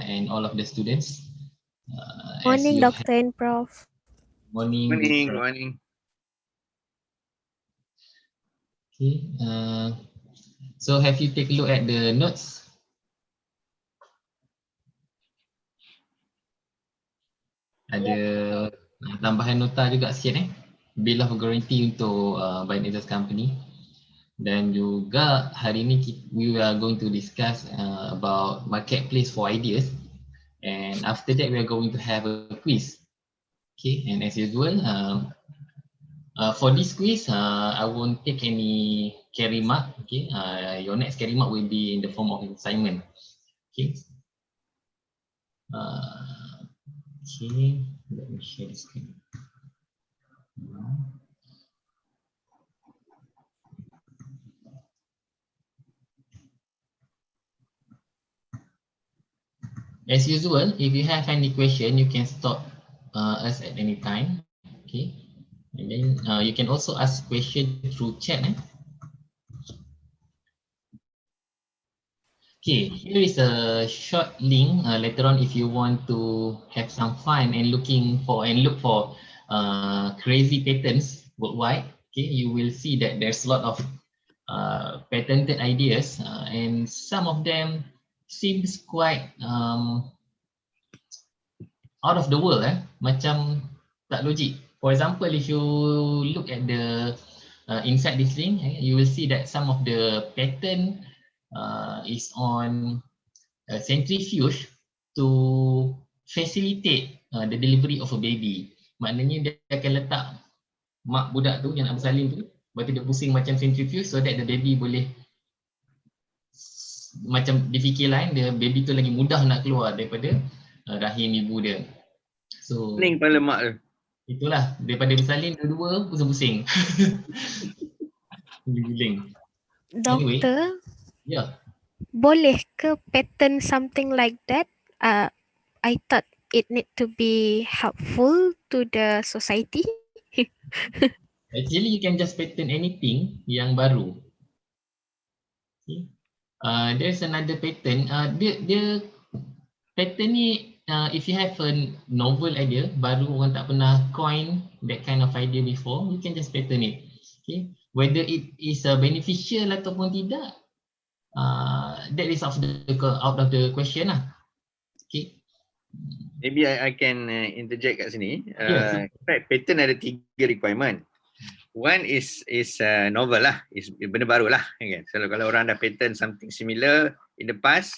and all of the students. Morning, Dr. and Prof. Morning. Morning, morning. Okay. So have you take a look at the notes? Ada tambahan nota juga sikit Bill of guarantee untuk Biden Aegis Company. Dan juga hari ini we are going to discuss about marketplace for ideas. And after that we are going to have a quiz. Okay, and as usual, for this quiz, I won't take any carry mark. Okay, your next carry mark will be in the form of assignment. Okay. Okay, let me share the screen. As usual, if you have any question, you can stop us at any time. Okay, and then you can also ask question through chat. Okay, here is a short link later on if you want to have some fun and look for crazy patterns worldwide. Okay, you will see that there's a lot of patented ideas and some of them seems quite out of the world, macam tak logik. For example, if you look at the inside this link, you will see that some of the pattern is on a centrifuge to facilitate the delivery of a baby. Maknanya dia akan letak mak budak tu yang nak bersalin tu, lepas tu dia pusing macam centrifuge so that the baby boleh macam difikir lain, the baby tu lagi mudah nak keluar daripada rahim ibu dia. So Pening kepala mak tu. Itulah, daripada bersalin dua-dua pusing-pusing. Guling. Anyway, Doktor, yeah. boleh ke pattern something like that? I thought it need to be helpful to the society. Actually, you can just patent anything yang baru. Okay. There's another patent. Dia patent ni, if you have a novel idea, baru orang tak pernah coin that kind of idea before, you can just patent it. Okay. Whether it is beneficial ataupun tidak, that is out of the question lah. Okay. Maybe I can interject kat sini. Yes. Patent ada 3 requirement. One is novel lah, is benda baru lah. Okay. So kalau orang dah patent something similar in the past,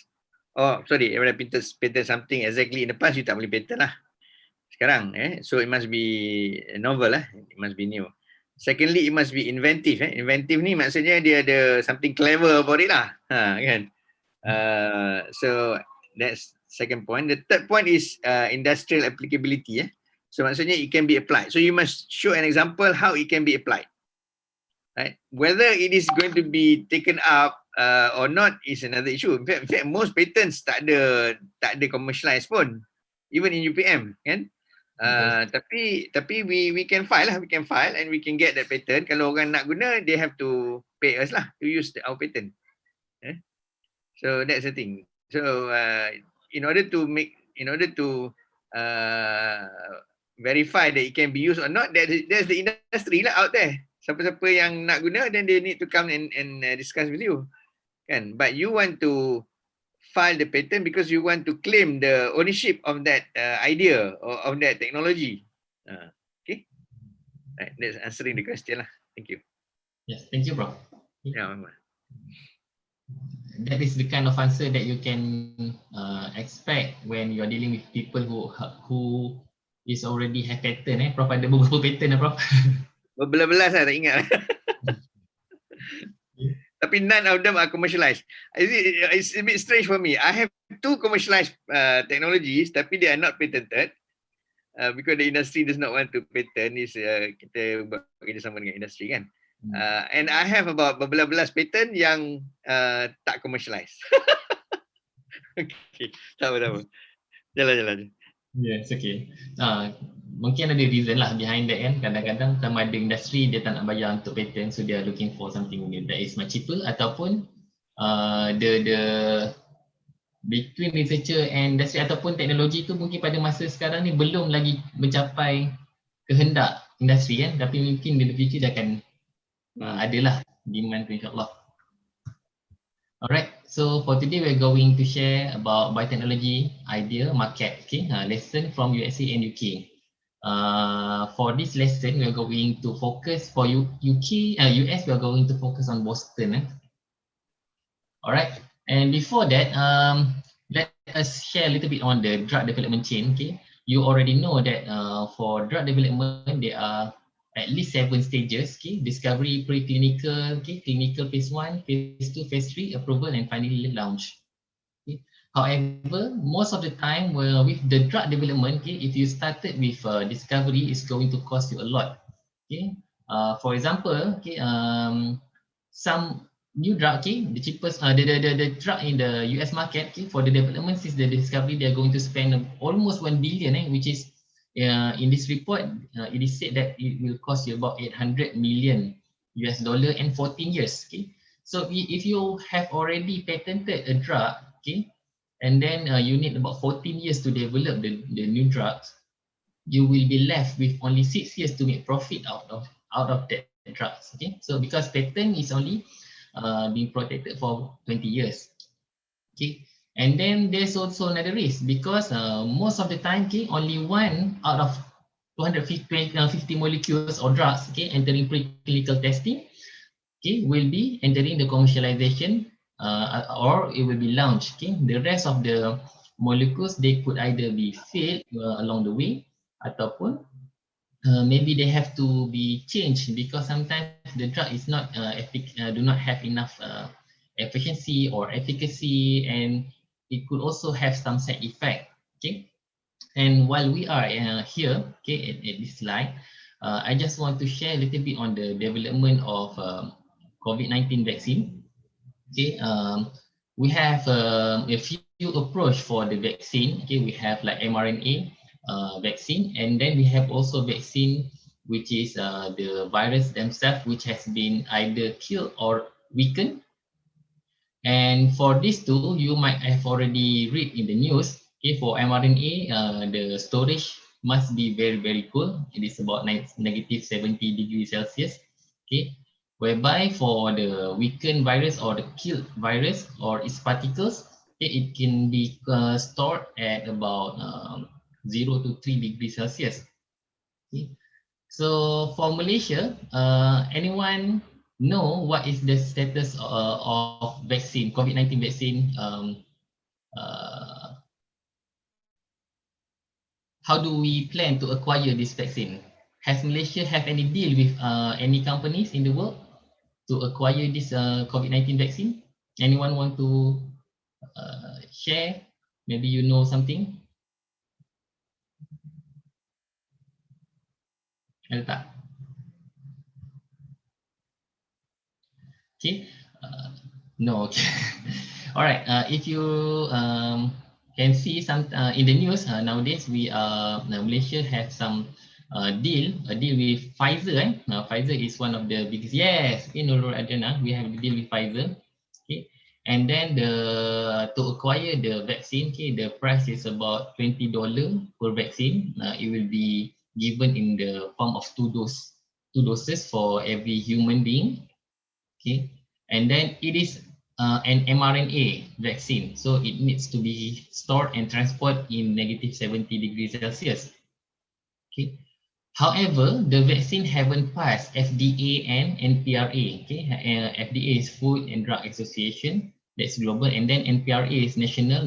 orang dah patent something exactly in the past, you tak boleh patent lah sekarang. So it must be novel lah, it must be new. Secondly, it must be inventive. Inventive ni maksudnya dia ada something clever about it lah. Kan? So that's second point. The third point is industrial applicability. So maksudnya it can be applied. So you must show an example how it can be applied. Right? Whether it is going to be taken up or not is another issue. In fact, most patents tak ada commercialized pun, even in UPM, kan? Tapi we can file lah, and we can get that patent. Kalau orang nak guna, they have to pay us lah to use our patent. So that's the thing. So in order to verify that it can be used or not, there's the industry lah out there. Siapa-siapa yang nak guna, then they need to come and discuss with you, kan? But you want to file the patent because you want to claim the ownership of that idea or of that technology. Okay, right, that's answering the question lah. Thank you. Yes, thank you, bro. Yeah, Mama. That is the kind of answer that you can expect when you are dealing with people who is already have patent. Prof ada beberapa patent Prof. Berbelas-belas lah, tak ingat. Tapi none of them are commercialized. It's a bit strange for me. I have 2 commercialized technologies, tapi they are not patented because the industry does not want to patent. Kita bekerjasama dengan industri, kan. And I have about berbelas-belas patent yang tak commercialized. Okay, tak apa. Jalan. Yes, okay. Mungkin ada reason lah behind that, kan. Kadang-kadang sama ada industri dia tak nak bayar untuk patent, so they are looking for something that is much cheaper, ataupun between researcher and industri ataupun teknologi tu mungkin pada masa sekarang ni belum lagi mencapai kehendak industri kan, tapi mungkin in the future dia akan adalah demand tu insyaAllah. Alright, so for today we're going to share about biotechnology idea market, okay, lesson from USA and UK. For this lesson, we're going to focus for US, we're going to focus on Boston. Alright, and before that, let us share a little bit on the drug development chain. Okay, you already know that for drug development, there are at least 7 stages. Okay, discovery, preclinical, okay, clinical phase 1, phase 2, phase 3, approval, and finally launch. Okay. However, most of the time with the drug development, okay, if you started with discovery, it's going to cost you a lot. Okay, for example, okay, some new drug, okay, the cheapest, the drug in the US market, okay, for the development since the discovery, they are going to spend almost 1 billion, which is in this report, it is said that it will cost you about 800 million US dollar in 14 years. Okay, so if you have already patented a drug, okay, and then you need about 14 years to develop the new drugs, you will be left with only 6 years to make profit out of that drugs. Okay, so because patent is only being protected for 20 years. Okay, and then there's also another risk because most of the time, okay, only one out of 250 molecules or drugs, okay, entering preclinical testing, okay, will be entering the commercialization or it will be launched. Okay, the rest of the molecules, they could either be failed along the way ataupun maybe they have to be changed because sometimes the drug is not do not have enough efficiency or efficacy, and it could also have some side effect. Okay, and while we are here, okay, at this slide, I just want to share a little bit on the development of COVID-19 vaccine. Okay, we have a few approach for the vaccine. Okay, we have like mRNA vaccine, and then we have also vaccine which is the virus themselves, which has been either killed or weakened. And for these two, you might have already read in the news. Okay, for mRNA, the storage must be very cool. It is about negative 70 degrees Celsius. Okay, whereby for the weakened virus or the killed virus or its particles, okay, it can be stored at about 0 to 3 degrees Celsius. Okay. So for Malaysia, anyone know what is the status of vaccine, COVID-19 vaccine? How do we plan to acquire this vaccine? Has Malaysia have any deal with any companies in the world to acquire this COVID-19 vaccine? Anyone want to share? Maybe you know something? Ada tak? Okay, no. Okay. All right. If you can see some in the news nowadays, Malaysia have some a deal with Pfizer. Pfizer is one of the biggest. Yes, okay, Nurul Adriana, we have a deal with Pfizer. Okay, and then to acquire the vaccine, okay, the price is about $20 per vaccine. It will be given in the form of two doses for every human being. Okay, and then it is an mRNA vaccine, so it needs to be stored and transported in negative 70 degrees Celsius. Okay, however, the vaccine haven't passed FDA and NPRA. Okay, FDA is Food and Drug Association, that's global, and then NPRA is National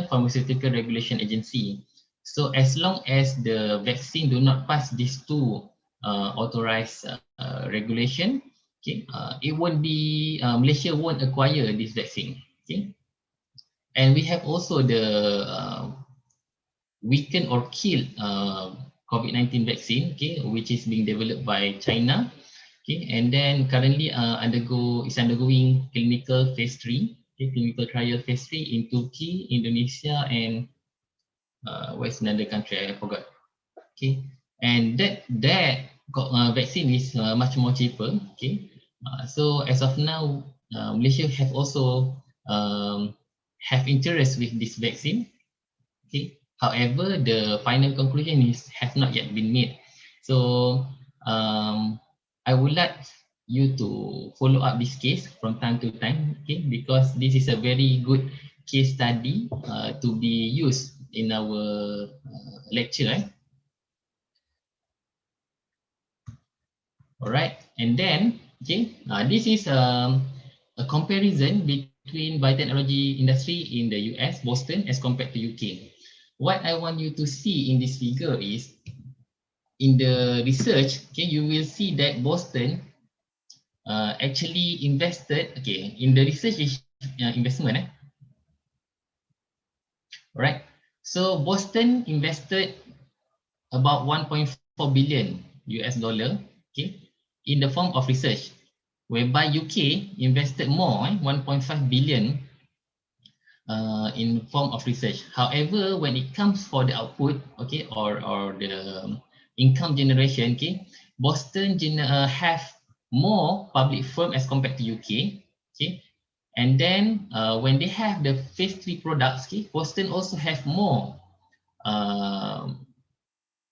Pharmaceutical Regulation Agency. So as long as the vaccine do not pass these two authorized regulation, okay, it won't be Malaysia won't acquire this vaccine. Okay, and we have also the weaken or kill COVID-19 vaccine, okay, which is being developed by China, okay, and then currently is undergoing clinical phase 3, okay, clinical trial phase 3 in Turkey, Indonesia, and where's another country I forgot. Okay, and that vaccine is much more cheaper. Okay, so as of now, Malaysia have also have interest with this vaccine. Okay. However, the final conclusion has not yet been made. So I would like you to follow up this case from time to time, okay? Because this is a very good case study to be used in our lecture. All right, and then okay, this is a comparison between biotechnology industry in the US, Boston, as compared to UK. What I want you to see in this figure is in the research, okay, you will see that Boston actually invested, okay, in the research investment, right? So Boston invested about 1.4 billion US dollar, okay, in the form of research, whereby UK invested more, 1.5 billion in form of research. However, when it comes for the output, okay, or the income generation, okay, Boston have more public firm as compared to UK, okay, and then when they have the phase 3 products, okay, Boston also have more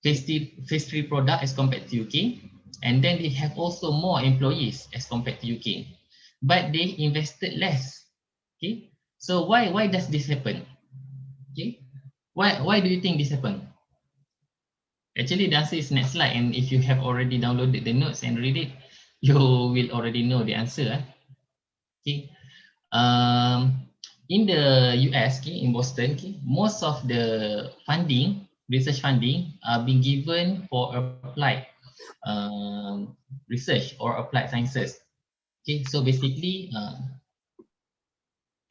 phase 3 product as compared to UK, and then they have also more employees as compared to UK, but they invested less, okay. So why does this happen? Okay, why do you think this happened? Actually, the answer is next slide, and if you have already downloaded the notes and read it, you will already know the answer. Okay, in the US, okay, in Boston, okay, most of the funding, research funding, are being given for applied research or applied sciences. Okay, so basically,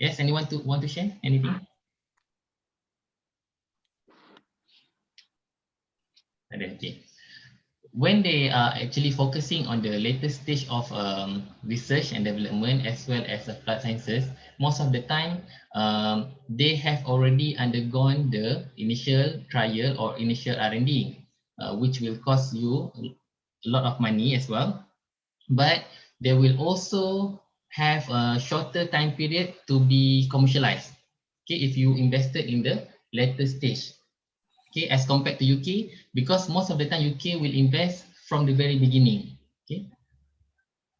yes, anyone want to share anything? Okay. When they are actually focusing on the latest stage of research and development as well as applied sciences, most of the time they have already undergone the initial trial or initial R&D, which will cost you a lot of money as well. But they will also have a shorter time period to be commercialized. Okay, if you invested in the later stage. Okay, as compared to UK, because most of the time UK will invest from the very beginning. Okay,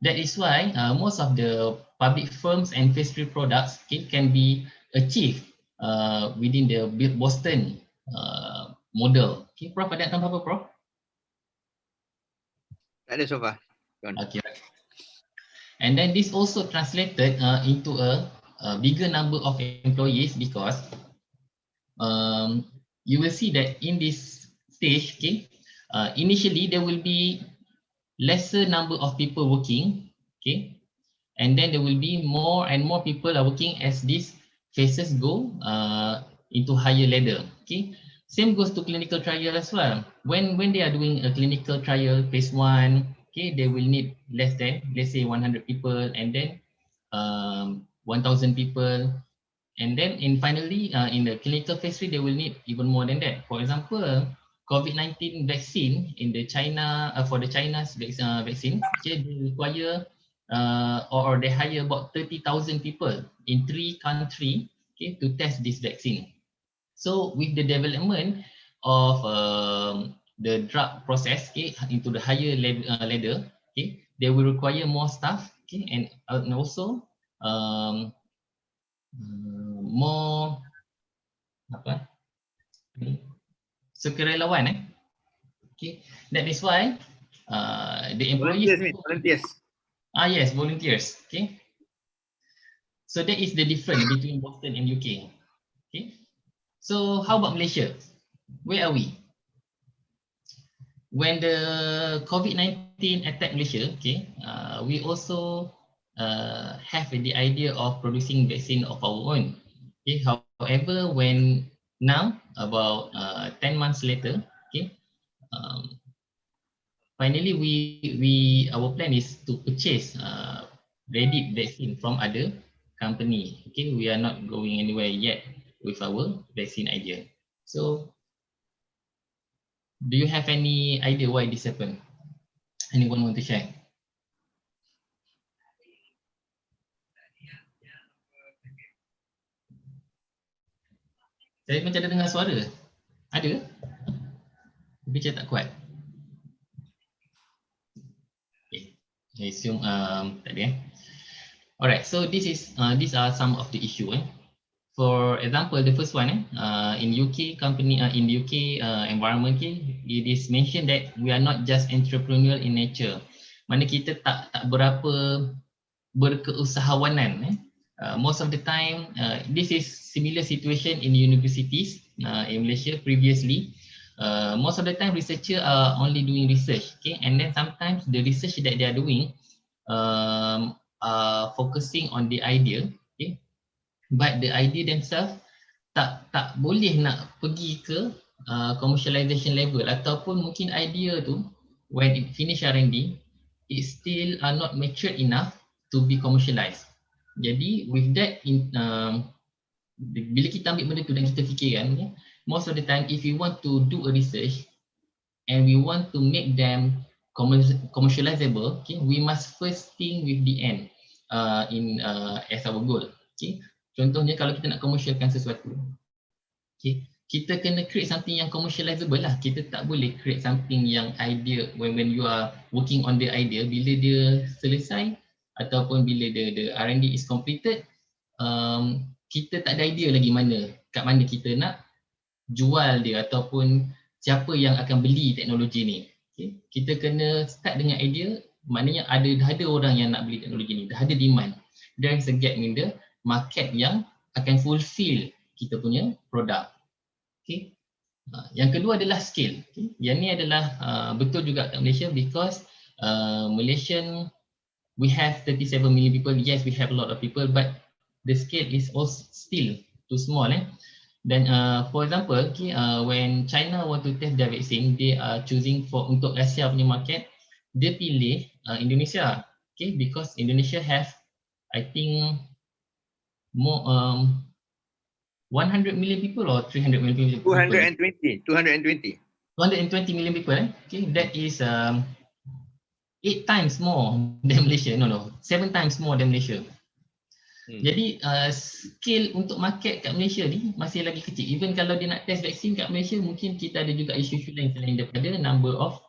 that is why most of the public firms and phase 3 products, okay, can be achieved within the Boston model. Okay, Prof, ada tambah apa, Prof? Tak ada so far. Okay. And then this also translated into a bigger number of employees, because you will see that in this stage, okay, initially there will be lesser number of people working, okay, and then there will be more and more people are working as these phases go into higher ladder. Okay, same goes to clinical trial as well. When they are doing a clinical trial phase 1, okay, they will need less than, let's say, 100 people, and then 1,000 people, and then finally in the clinical phase 3 they will need even more than that. For example, COVID-19 vaccine in the China, for the China's vaccine, okay, they require or they hire about 30,000 people in 3 countries, okay, to test this vaccine. So with the development of the drug process, okay, into the higher ladder, okay, they will require more staff, okay, and also more apa sukarelawan, okay, that is why the employees volunteers. Yes, volunteers, okay. So that is the difference between Boston and UK. Okay, so how about Malaysia? Where are we? When the COVID-19 attacked Malaysia, okay, we also have the idea of producing vaccine of our own. Okay, however, when now about 10 months later, okay, finally our plan is to purchase ready vaccine from other company. Okay, we are not going anywhere yet with our vaccine idea. So do you have any idea why this happened? Anyone want to share? Saya macam ada dengar suara. Ada? Tapi saya tak kuat. Okay. I assume tak ada. Alright, so these are some of the issue. For example, the first one, in UK company, in UK environment, it is mentioned that we are not just entrepreneurial in nature. Mana kita tak berapa berkeusahawanan. Most of the time, this is similar situation in universities in Malaysia previously. Most of the time, researchers are only doing research, okay, and then sometimes the research that they are doing are focusing on the idea, okay, but the idea themselves tak boleh nak pergi ke commercialization level, ataupun mungkin idea tu when it finish R&D it still are not mature enough to be commercialized. Jadi with that bila kita ambil benda tu dan kita fikirkan, okay, most of the time if we want to do a research and we want to make them commercializable, okay, we must first think with the end as our goal. Okay. Contohnya kalau kita nak commercialkan sesuatu, okay, kita kena create something yang commercializable lah. Kita tak boleh create something yang idea when you are working on the idea, bila dia selesai ataupun bila the R&D is completed, kita tak ada idea lagi kat mana kita nak jual dia ataupun siapa yang akan beli teknologi ni. Okay. Kita kena start dengan idea, maknanya ada orang yang nak beli teknologi ni, dah ada demand. There is a gap in the market yang akan fulfill kita punya produk. Okay. Yang kedua adalah scale. Okay. Yang ni adalah betul juga kat Malaysia, because Malaysian, we have 37 million people. Yes, we have a lot of people, but the scale is also still too small. Then for example, okay, when China want to test their vaccine, they are choosing untuk Asia punya market, dia pilih Indonesia, okay, because Indonesia have, I think, more 100 million people or 300 million people. 220 million people. Okay, that is 8 times more than Malaysia. No, 7 times more than Malaysia. Jadi scale untuk market kat Malaysia ni masih lagi kecil. Even kalau dia nak test vaksin kat Malaysia, mungkin kita ada juga isu-isu lain selain daripada number of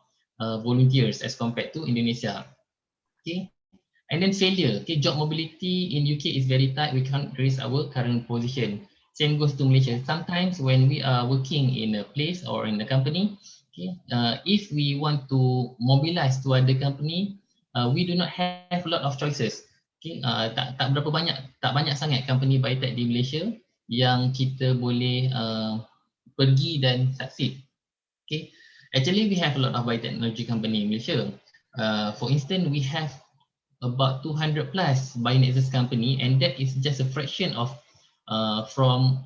volunteers as compared to Indonesia. Okay. And then failure. Okay, job mobility in UK is very tight. We can't raise our current position. Same goes to Malaysia. Sometimes when we are working in a place or in a company, okay, if we want to mobilize to other company, we do not have a lot of choices. Okay, tak banyak sangat company biotech di Malaysia yang kita boleh pergi dan succeed. Okay, actually we have a lot of biotechnology company in Malaysia. For instance, we have about 200 plus bionexus company, and that is just a fraction of from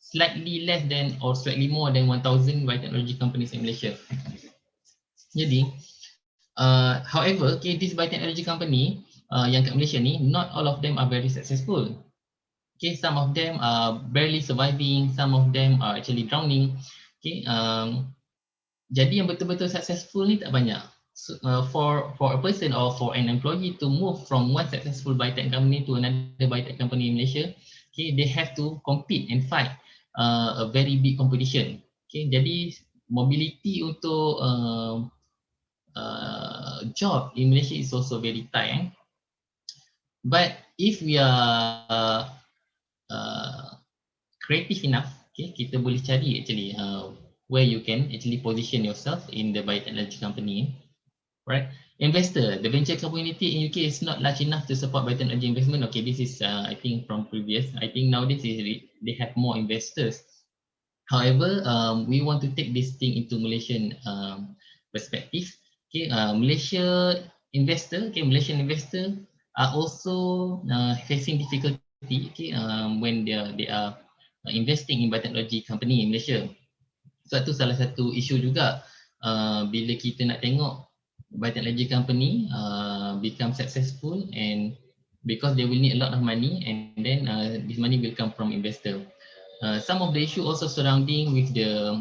slightly less than or slightly more than 1,000 biotechnology companies in Malaysia. Jadi, however, okay, this biotechnology company yang kat Malaysia ni, not all of them are very successful. Okay, some of them are barely surviving, some of them are actually drowning. Okay, jadi yang betul-betul successful ni tak banyak. So, for a person or for an employee to move from one successful biotech company to another biotech company in Malaysia, okay, they have to compete and fight a very big competition. Okay, jadi mobility untuk job in Malaysia is also very tight. But if we are creative enough, okay, kita boleh cari actually where you can actually position yourself in the biotechnology company. Right, investor, the venture community in UK is not large enough to support biotechnology investment. Okay, this is I think from previous. I think nowadays they have more investors. However, we want to take this thing into Malaysian perspective. Okay, Malaysian investor are also facing difficulty. Okay, when they are investing in biotechnology company in Malaysia. So itu salah satu isu juga bila kita nak tengok biotechnology company become successful, and because they will need a lot of money, and then this money will come from investor. Some of the issue also surrounding with the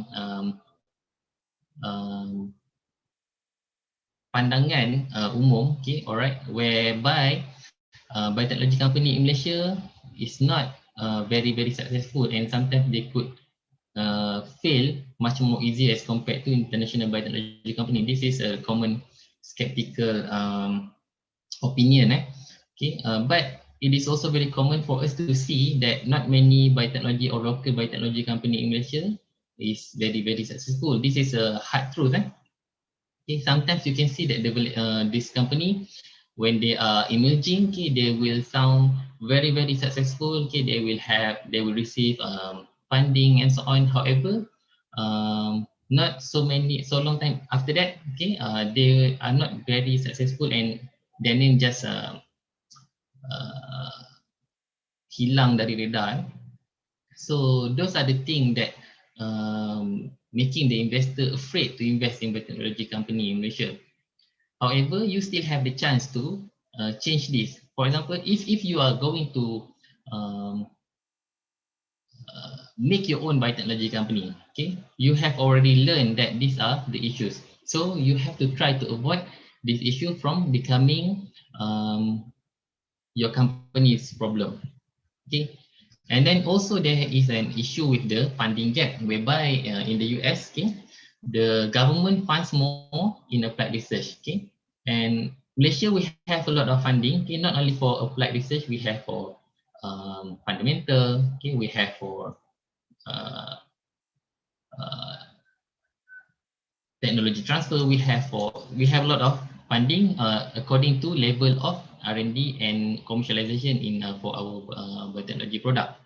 pandangan umum, okay, alright, whereby biotechnology company in Malaysia is not very successful, and sometimes they could fail much more easier as compared to international biotechnology company. This is a common skeptical opinion. Okay, but it is also very common for us to see that not many biotechnology or local biotechnology company in Malaysia is very, very successful. This is a hard truth. Okay, sometimes you can see that this company, when they are emerging, okay, they will sound very, very successful. Okay, they will receive funding and so on. However, not so long time after that, okay, they are not very successful and their name just hilang dari radar. So those are the things that making the investor afraid to invest in biotechnology company in Malaysia. However, you still have the chance to change this. For example, if you are going to make your own biotechnology company, okay, you have already learned that these are the issues. So you have to try to avoid this issue from becoming your company's problem. Okay, and then also there is an issue with the funding gap, whereby in the US, okay, the government funds more in applied research. Okay, and Malaysia, we have a lot of funding. Okay, not only for applied research, we have for fundamental. Okay, we have for technology transfer. We have a lot of funding according to level of R&D and commercialization in for our biotechnology product.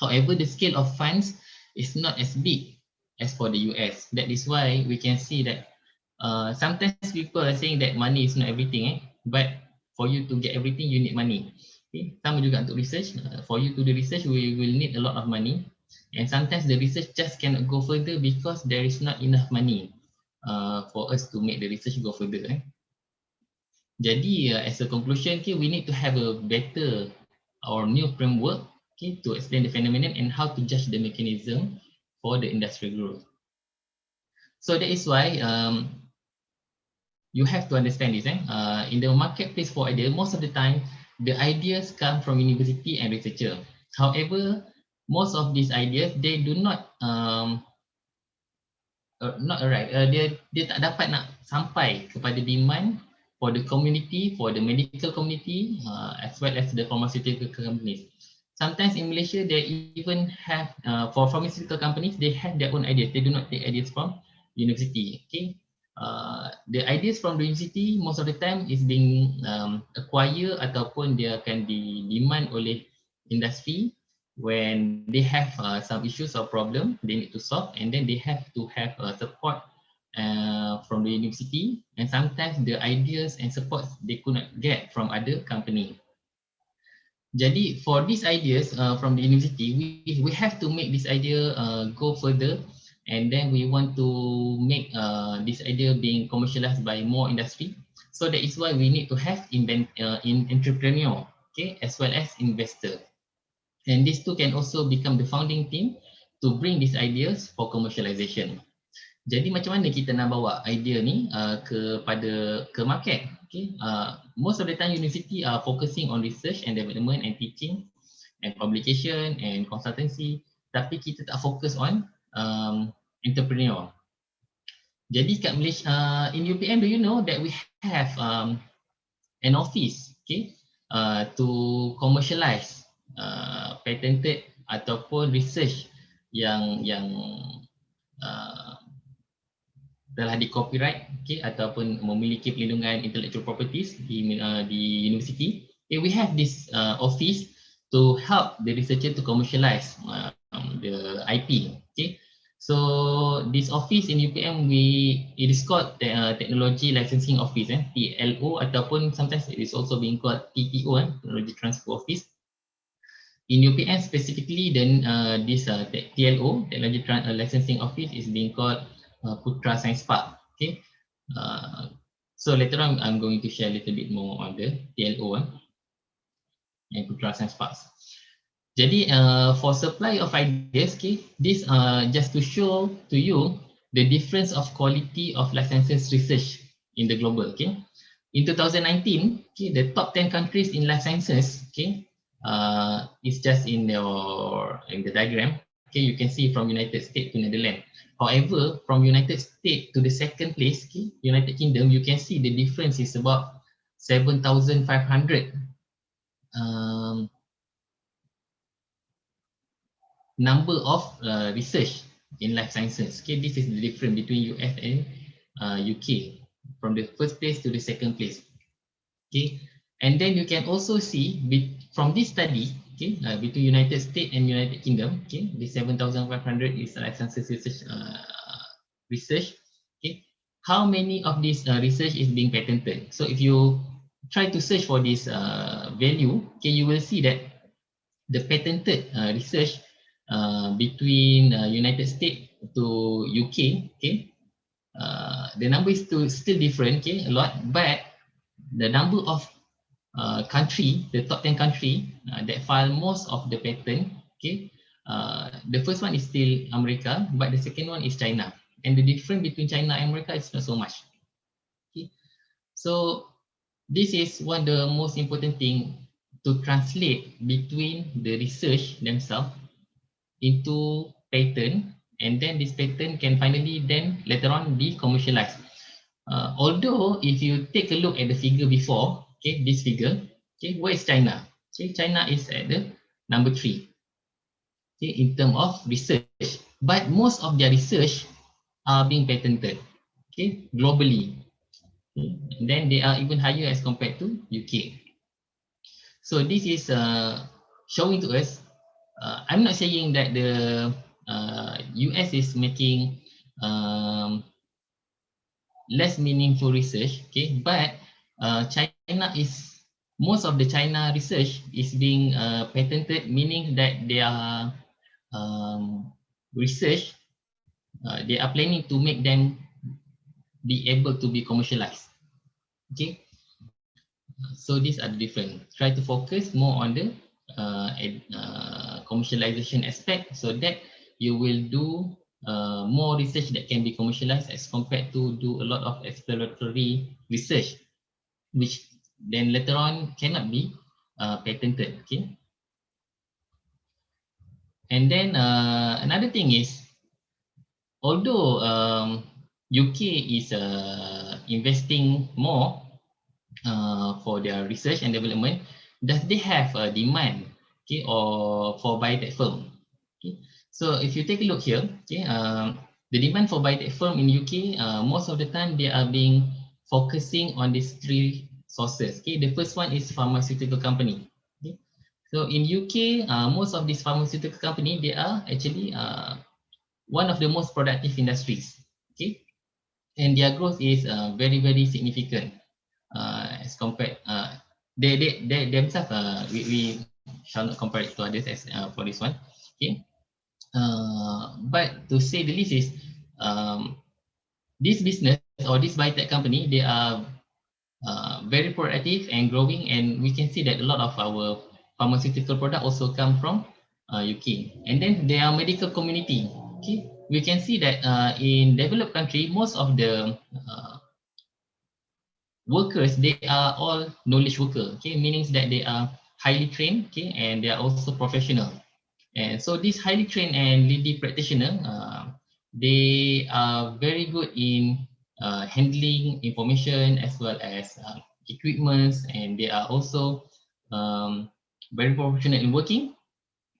However, the scale of funds is not as big as for the US. That is why we can see that sometimes people are saying that money is not everything, but for you to get everything, you need money. Okay? Sama juga untuk research. For you to do research, we will need a lot of money, and sometimes the research just cannot go further because there is not enough money for us to make the research go further. Jadi, as a conclusion, okay, we need to have a better or new framework, okay, to explain the phenomenon and how to judge the mechanism for the industrial growth. So that is why you have to understand this. In the marketplace for idea, most of the time, the ideas come from university and researcher. However, most of these ideas, they do not dia tak dapat nak sampai kepada demand for the community, for the medical community, as well as the pharmaceutical companies. Sometimes in Malaysia, they even have, for pharmaceutical companies, they have their own ideas. They do not take ideas from university. Okay, the ideas from the university most of the time is being acquired ataupun dia akan di-demand oleh industri when they have some issues or problem they need to solve, and then they have to have support from the university, and sometimes the ideas and support they could not get from other company. Jadi for these ideas from the university, we have to make this idea go further, and then we want to make this idea being commercialized by more industry. So that is why we need to have entrepreneur, okay, as well as investor. And these two can also become the founding team to bring these ideas for commercialization. Jadi macam mana kita nak bawa idea ni ke market? Okay, most of the time university are focusing on research and development and teaching and publication and consultancy, tapi kita tak fokus on entrepreneur. Jadi kat Malaysia, in UPM, do you know that we have an office, okay, to commercialize patented ataupun research yang telah di copyright, okay, ataupun memiliki perlindungan intellectual properties di university. Okay, we have this office to help the researcher to commercialize the IP. Okay, so this office in UPM, it is called Technology Licensing Office, TLO, ataupun sometimes it is also being called TTO, Technology Transfer Office. In UPM specifically, then this TLO, Technology Licensing Office, is being called Putra Science Park. Okay, so later on I'm going to share a little bit more on the TLO and Putra Science Parks. Jadi for supply of ideas, okay, this just to show to you the difference of quality of life sciences research in the global. Okay, in 2019, okay, the top 10 countries in life sciences, okay, is just in the diagram. Okay, you can see from United States to Netherlands. However, from United States to the second place, okay, United Kingdom, you can see the difference is about 7,500 number of research in life sciences. Okay, this is the difference between US and UK from the first place to the second place. Okay, and then you can also see from this study, okay, between United States and United Kingdom, okay, the 7,500 is life sciences research. Okay, how many of this research is being patented? So if you try to search for this value, okay, you will see that the patented research between United States to UK, okay, the number is still different, okay, a lot, but the number of country, the top 10 country that file most of the patent, okay, the first one is still America, but the second one is China, and the difference between China and America is not so much. Okay, so this is one of the most important thing, to translate between the research themselves into patent, and then this patent can finally then later on be commercialized. Although if you take a look at the figure before, okay, this figure, okay, where is China? Okay, China is at the number 3, okay, in terms of research, but most of their research are being patented, okay, globally. Okay, and then they are even higher as compared to UK. So this is showing to us, I'm not saying that the US is making less meaningful research, okay, but China is, most of the China research is being patented, meaning that their research, they are planning to make them be able to be commercialized. Okay, so these are the different. Try to focus more on the commercialization aspect, so that you will do more research that can be commercialized as compared to do a lot of exploratory research, which then later on cannot be patented. Okay, and then another thing is, although UK is investing more for their research and development, does they have a demand, okay, or for biotech firm? Okay, so if you take a look here, okay, the demand for biotech firm in UK, most of the time they are being focusing on these 3 sources. Okay, the first one is pharmaceutical company. Okay, so in UK, most of these pharmaceutical company, they are actually one of the most productive industries. Okay, and their growth is very, very significant as compared. They themselves, we shall not compare it to others as for this one. Okay, but to say the least is, this business or this biotech company, they are very productive and growing, and we can see that a lot of our pharmaceutical product also come from UK. And then there are medical community. Okay, we can see that in developed country, most of the workers, they are all knowledge worker. Okay, meaning that they are highly trained. Okay, and they are also professional. And so these highly trained and leading practitioner, they are very good in handling information as well as equipments, and they are also very professional in working.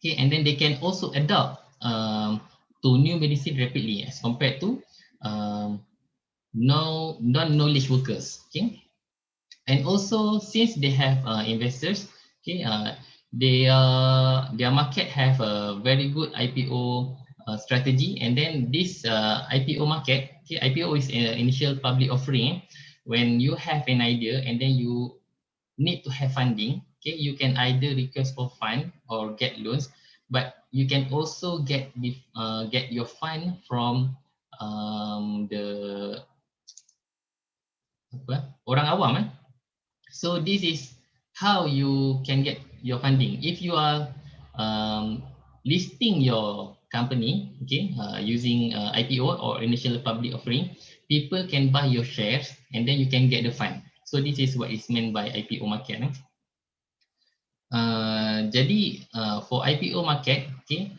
Okay, and then they can also adapt to new medicine rapidly as compared to non-knowledge workers. Okay, and also since they have investors, okay, their market have a very good IPO strategy, and then this IPO market, okay, IPO is initial public offering. When you have an idea and then you need to have funding, okay, you can either request for fund or get loans, but you can also get your fund from the orang awam. So this is how you can get your funding. If you are listing your company, okay, using IPO or initial public offering, people can buy your shares and then you can get the fund. So this is what is meant by IPO market. Jadi for IPO market, okay,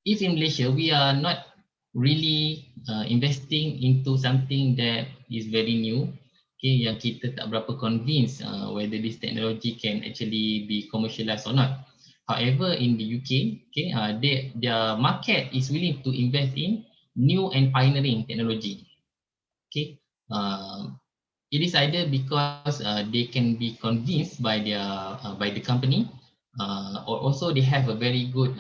if in Malaysia we are not really investing into something that is very new, okay, yang kita tak berapa convinced whether this technology can actually be commercialized or not. However, in the UK, okay, their market is willing to invest in new and pioneering technology. Okay, it is either because they can be convinced by the company, or also they have a very good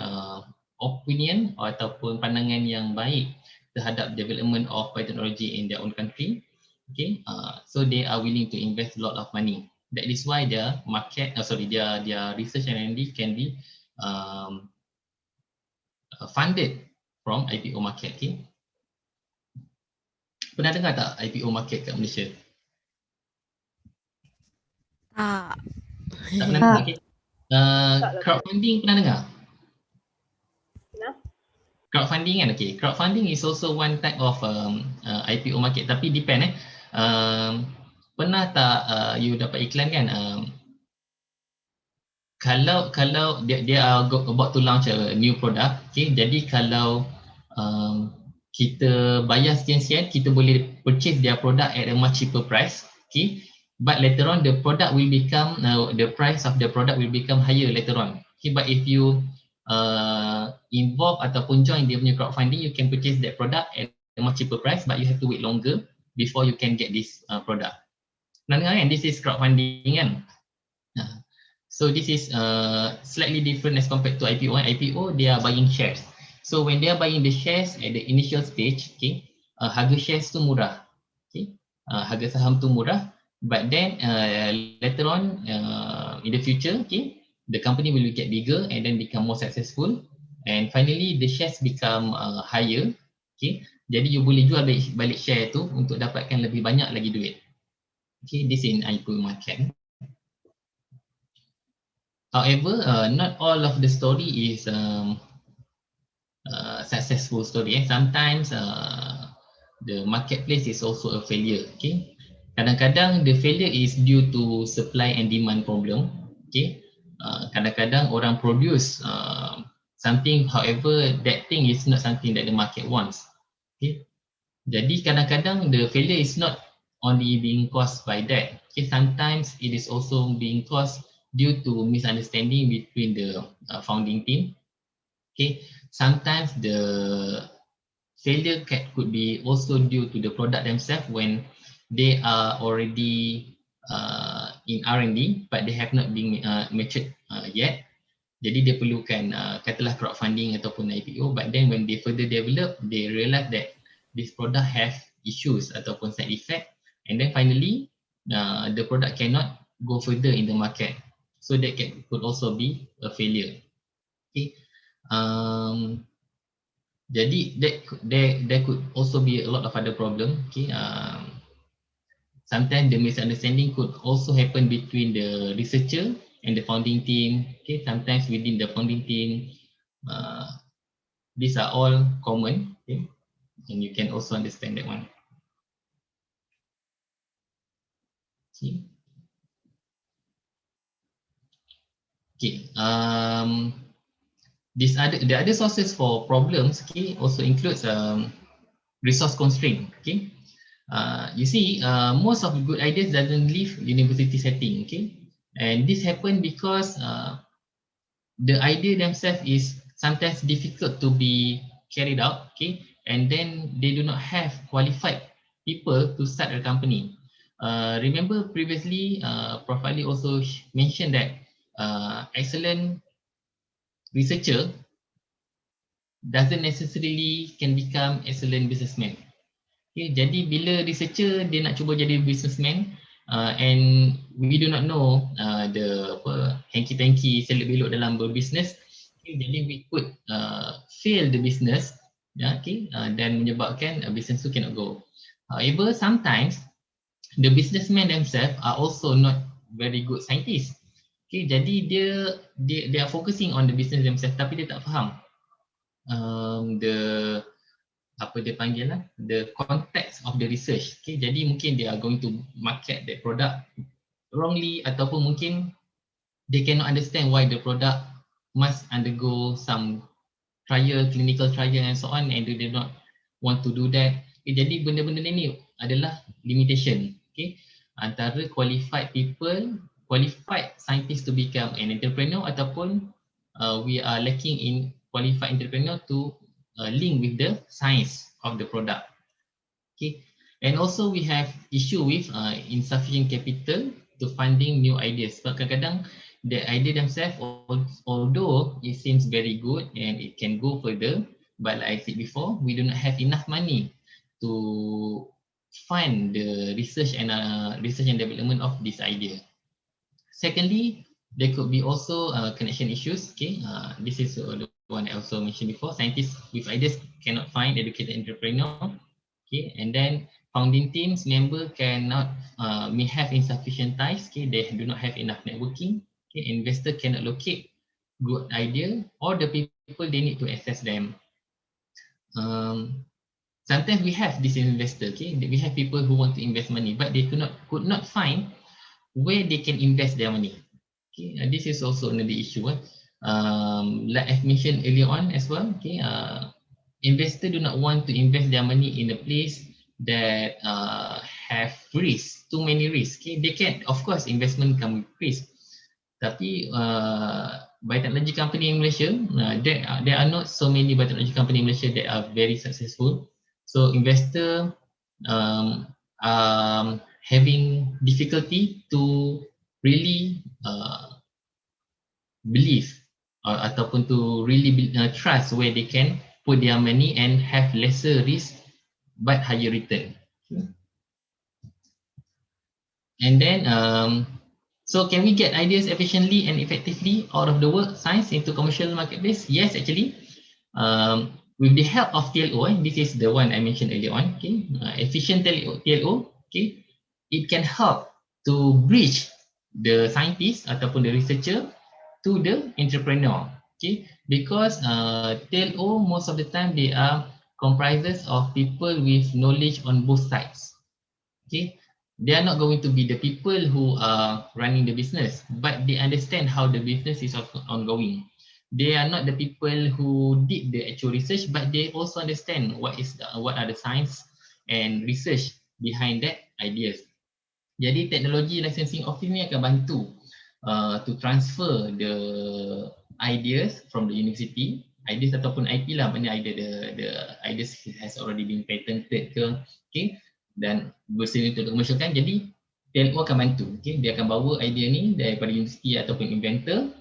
opinion ataupun pandangan yang baik terhadap development of biotechnology in their own country. Okay, so they are willing to invest a lot of money. That is why their market, their research and R&D can be funded from IPO market. Okay, pernah dengar tak IPO market kat Malaysia? Tak pernah dengar. Okay. Crowdfunding pernah dengar? Crowdfunding kan, okay. Crowdfunding is also one type of IPO market, tapi depend pernah tak you dapat iklan kan, kalau dia are about to launch a new product, okay, jadi kalau kita bayar sekian-sekian, kita boleh purchase their product at a much cheaper price, okay, but later on the product will become the price of the product will become higher later on, okay. But if you involve ataupun join dia punya crowdfunding, you can purchase that product at a much cheaper price, but you have to wait longer before you can get this product. Pernah dengar kan? This is crowdfunding kan? So this is slightly different as compared to IPO. IPO, they are buying shares. So when they are buying the shares at the initial stage, okay, harga shares tu murah, okay, harga saham tu murah, but then later on in the future, okay, the company will get bigger and then become more successful, and finally the shares become higher, okay. Jadi you boleh jual balik share tu untuk dapatkan lebih banyak lagi duit. Okay, this in IPO market. However, not all of the story is successful story. Sometimes the marketplace is also a failure. Okay, kadang-kadang the failure is due to supply and demand problem. Okay, kadang-kadang orang produce something, however that thing is not something that the market wants. Okay, jadi kadang-kadang the failure is not only being caused by that. Okay, sometimes it is also being caused due to misunderstanding between the founding team. Okay, sometimes the failure could be also due to the product themselves when they are already in R&D but they have not been matured yet. Jadi dia perlukan katalah crowdfunding ataupun IPO, but then when they further develop, they realize that this product have issues ataupun side effect, and then finally the product cannot go further in the market. So that could also be a failure. Okay. Jadi there could also be a lot of other problem. Okay. Sometimes the misunderstanding could also happen between the researcher and the founding team. Okay. Sometimes within the founding team. These are all common. Okay. And you can also understand that one. Okay. Okay. The other sources for problems, okay, also includes resource constraint. Okay. You see, most of the good ideas doesn't leave university setting. Okay, and this happen because the idea themselves is sometimes difficult to be carried out. Okay, and then they do not have qualified people to start a company. Remember previously, Prof. Ali also mentioned that excellent researcher doesn't necessarily can become excellent businessman. Okay, jadi bila researcher dia nak cuba jadi businessman, and we do not know the hanky-panky selok-belok dalam berbisnes, okay, jadi we could fail the business, okay, dan menyebabkan business tu cannot go. However, sometimes the businessmen themselves are also not very good scientists. Okay, jadi they are focusing on the business themselves, tapi dia tak faham the context of the research. Okay, jadi mungkin they are going to market the product wrongly, ataupun mungkin they cannot understand why the product must undergo some clinical trial and so on, and they do not want to do that. Okay, jadi benda-benda ni adalah limitation. Okay, antara qualified scientists to become an entrepreneur, ataupun we are lacking in qualified entrepreneur to link with the science of the product. Okay, and also we have issue with insufficient capital to funding new ideas. Sebab kadang-kadang the idea themselves, although it seems very good and it can go further, but like I said before, we do not have enough money to fund the research and development of this idea. Secondly, there could be also connection issues. Okay, this is the one I also mentioned before. Scientists with ideas cannot find educated entrepreneur. Okay, and then founding teams member cannot may have insufficient ties. Okay, they do not have enough networking. Okay, investor cannot locate good idea or the people they need to access them. Sometimes we have this investor. Okay, we have people who want to invest money, but they could not find where they can invest their money. Okay, this is also another issue. Like I've mentioned earlier on as well. Okay, investors do not want to invest their money in a place that have risk, too many risks. Okay, they can, of course, investment come with risk. Tapi biotechnology company in Malaysia, there are not so many biotechnology company in Malaysia that are very successful. So investor having difficulty to really believe ataupun to really trust where they can put their money and have lesser risk but higher return. And then so can we get ideas efficiently and effectively out of the work science into commercial marketplace? Yes, actually. With the help of TLO, this is the one I mentioned earlier on. Okay, efficient TLO. Okay, it can help to bridge the scientist ataupun the researcher to the entrepreneur. Okay, because TLO most of the time they are comprises of people with knowledge on both sides. Okay, they are not going to be the people who are running the business, but they understand how the business is ongoing. They are not the people who did the actual research, but they also understand what are the science and research behind that ideas. Jadi teknologi licensing office ni akan bantu to transfer the ideas from the university, ideas ataupun IP lah, mana idea the ideas has already been patented ke, okay, dan bersedia untuk dikomersialkan. Jadi TLO akan bantu. Okay, dia akan bawa idea ni daripada universiti ataupun inventor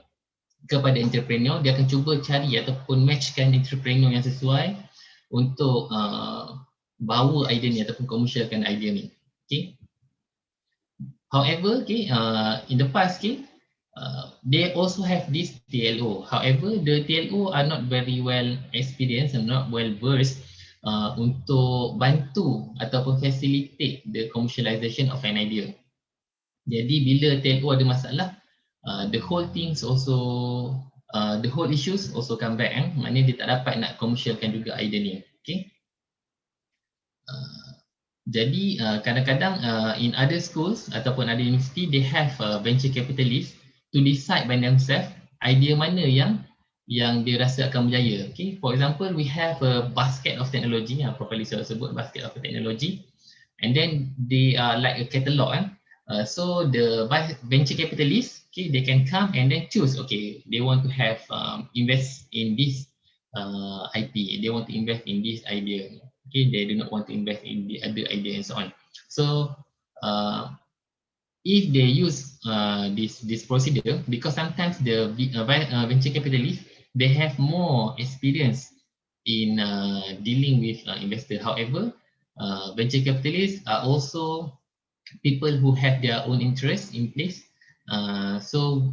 kepada entrepreneur. Dia akan cuba cari ataupun matchkan entrepreneur yang sesuai untuk bawa idea ni ataupun komersialkan idea ni. Okay. However, okay, in the past, okay, they also have this TLO. However, the TLO are not very well experienced and not well versed untuk bantu ataupun facilitate the commercialization of an idea. Jadi bila TLO ada masalah, the whole things also, the whole issues also come back. Maknanya dia tak dapat nak commercialkan juga idea ni. Okay. Jadi kadang-kadang in other schools ataupun other university, they have venture capitalists to decide by themselves idea mana yang dia rasa akan berjaya. Okay, for example, we have a basket of technology, Prof. Lisa sebut basket of technology, and then they are like a catalog. So the venture capitalists, okay, they can come and then choose. Okay, they want to have invest in this IP, they want to invest in this idea. Okay, they do not want to invest in the other idea and so on. So if they use this procedure, because sometimes the venture capitalists, they have more experience in dealing with investors. However, venture capitalists are also people who have their own interests in place. So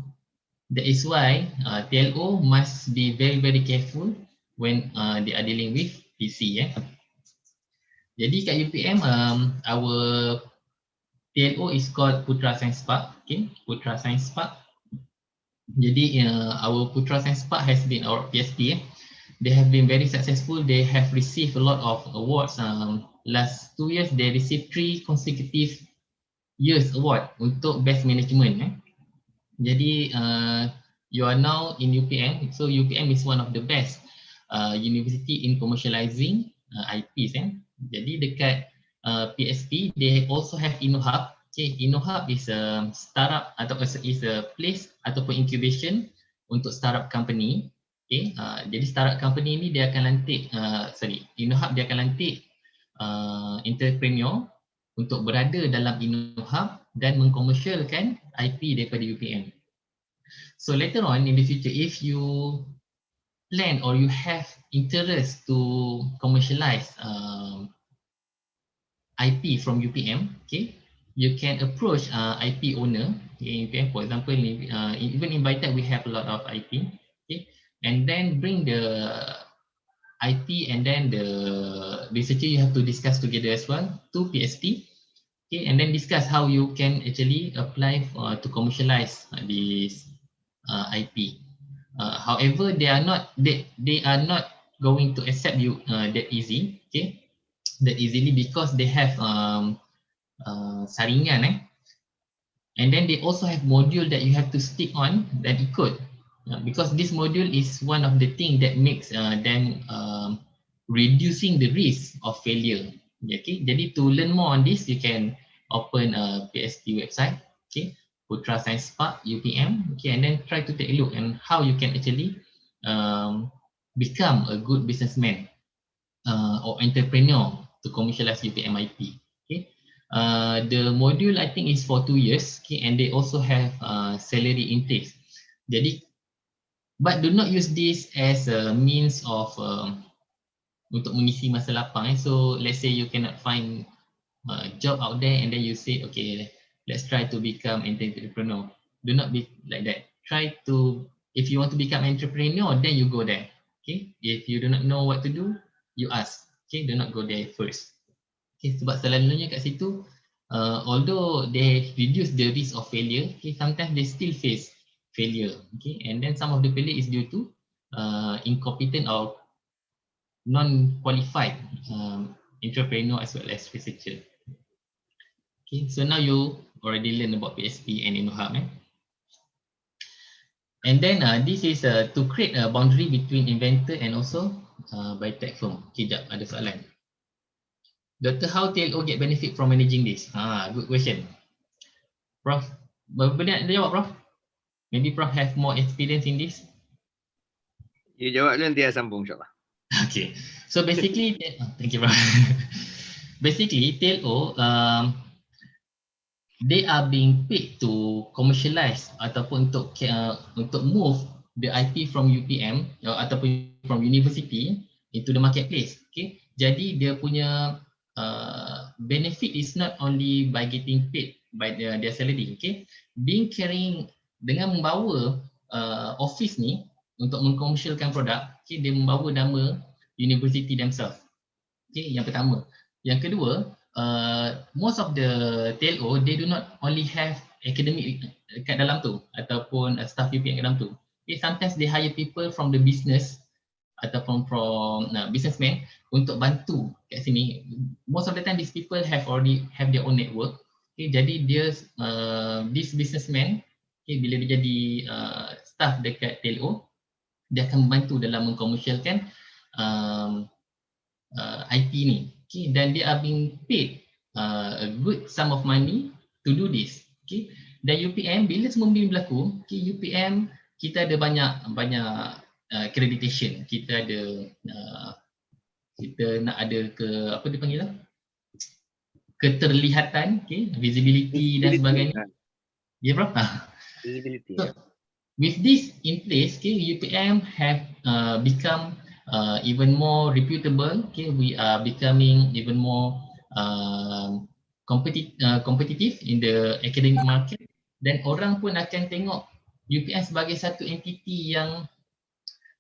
that is why TLO must be very, very careful when they are dealing with PC. Jadi kat UPM, our TLO is called Putra Science Park. Okay, Putra Science Park. Jadi our Putra Science Park has been our PSP. They have been very successful. They have received a lot of awards. Last 2 years, they received 3 consecutive years award untuk best management. Jadi you are now in UPM, so UPM is one of the best university in commercializing IPs. Jadi dekat PSP, they also have InnoHub. Okay, InnoHub is a startup atau is a place ataupun incubation untuk startup company. Okay, jadi startup company ni dia akan lantik, InnoHub dia akan lantik entrepreneur untuk berada dalam InnoHub dan mengkomersialkan IP daripada UPM. So later on in the future, if you plan or you have interest to commercialize IP from UPM, okay, you can approach IP owner. Okay, UPM, for example, even invited, we have a lot of IP, okay, and then bring the IP and then the researcher you have to discuss together as well to PSP, okay, and then discuss how you can actually apply to commercialize this IP. However, they are not going to accept you that easy, okay, that easily, because they have saringan, and then they also have module that you have to stick on dan ikut, because this module is one of the thing that makes them reducing the risk of failure. Okay, jadi to learn more on this, you can open a PSP website, okay, Putra Science Park UPM, okay, and then try to take a look and how you can actually become a good businessman or entrepreneur to commercialize UPM IP. Okay, the module I think is for 2 years, okay, and they also have salary intake. Jadi, but do not use this as a means of untuk mengisi masa lapang. So let's say you cannot find a job out there and then you say, okay, let's try to become an entrepreneur. Do not be like that. Try to, if you want to become an entrepreneur, then you go there. Okay, if you do not know what to do, you ask. Okay, do not go there first. Okay, sebab selalunya kat situ, although they reduce the risk of failure, okay, sometimes they still face failure. Okay, and then some of the failure is due to incompetent or non-qualified entrepreneur as well as researcher. Okay, so now you already learned about PSP and InnoHub. And then this is to create a boundary between inventor and also biotech firm. Okay, jap, ada soalan. Dr. How TLO get benefit from managing this? Good question. Prof, berapa nak jawab, Prof? Maybe Prof have more experience in this. You jawab dulu, nanti saya sambung insyaAllah. Okay, so basically, thank you, Prof. Basically, TLO, they are being paid to commercialize ataupun untuk move the IP from UPM ataupun from university into the marketplace. Okay, jadi dia punya benefit is not only by getting paid by their salary. Okay, being carrying dengan membawa office ni untuk mengkomersialkan produk. Okay, dia membawa nama university themselves. Okay, yang pertama. Yang kedua, most of the TLO, they do not only have academic kat dalam tu ataupun staff UPM kat dalam tu. Okay, sometimes they hire people from the business ataupun from businessmen untuk bantu kat sini. Most of the time these people already have their own network. Okay, jadi dia this businessman, okay, bila dia jadi staff dekat TLO, dia akan membantu dalam mengkomersialkan IP ni. Okay, dan they are being paid a good sum of money to do this. Okay, dan UPM bila semua benda berlaku, okay, UPM kita ada banyak accreditation. Kita ada kita nak ada apa dia panggil lah, keterlihatan, okay, visibility dan sebagainya. Ya, Prof. Visibility. So, with this in place, okay, UPM have become even more reputable. Okay, we are becoming even more competitive in the academic market, dan orang pun akan tengok UPM sebagai satu entiti yang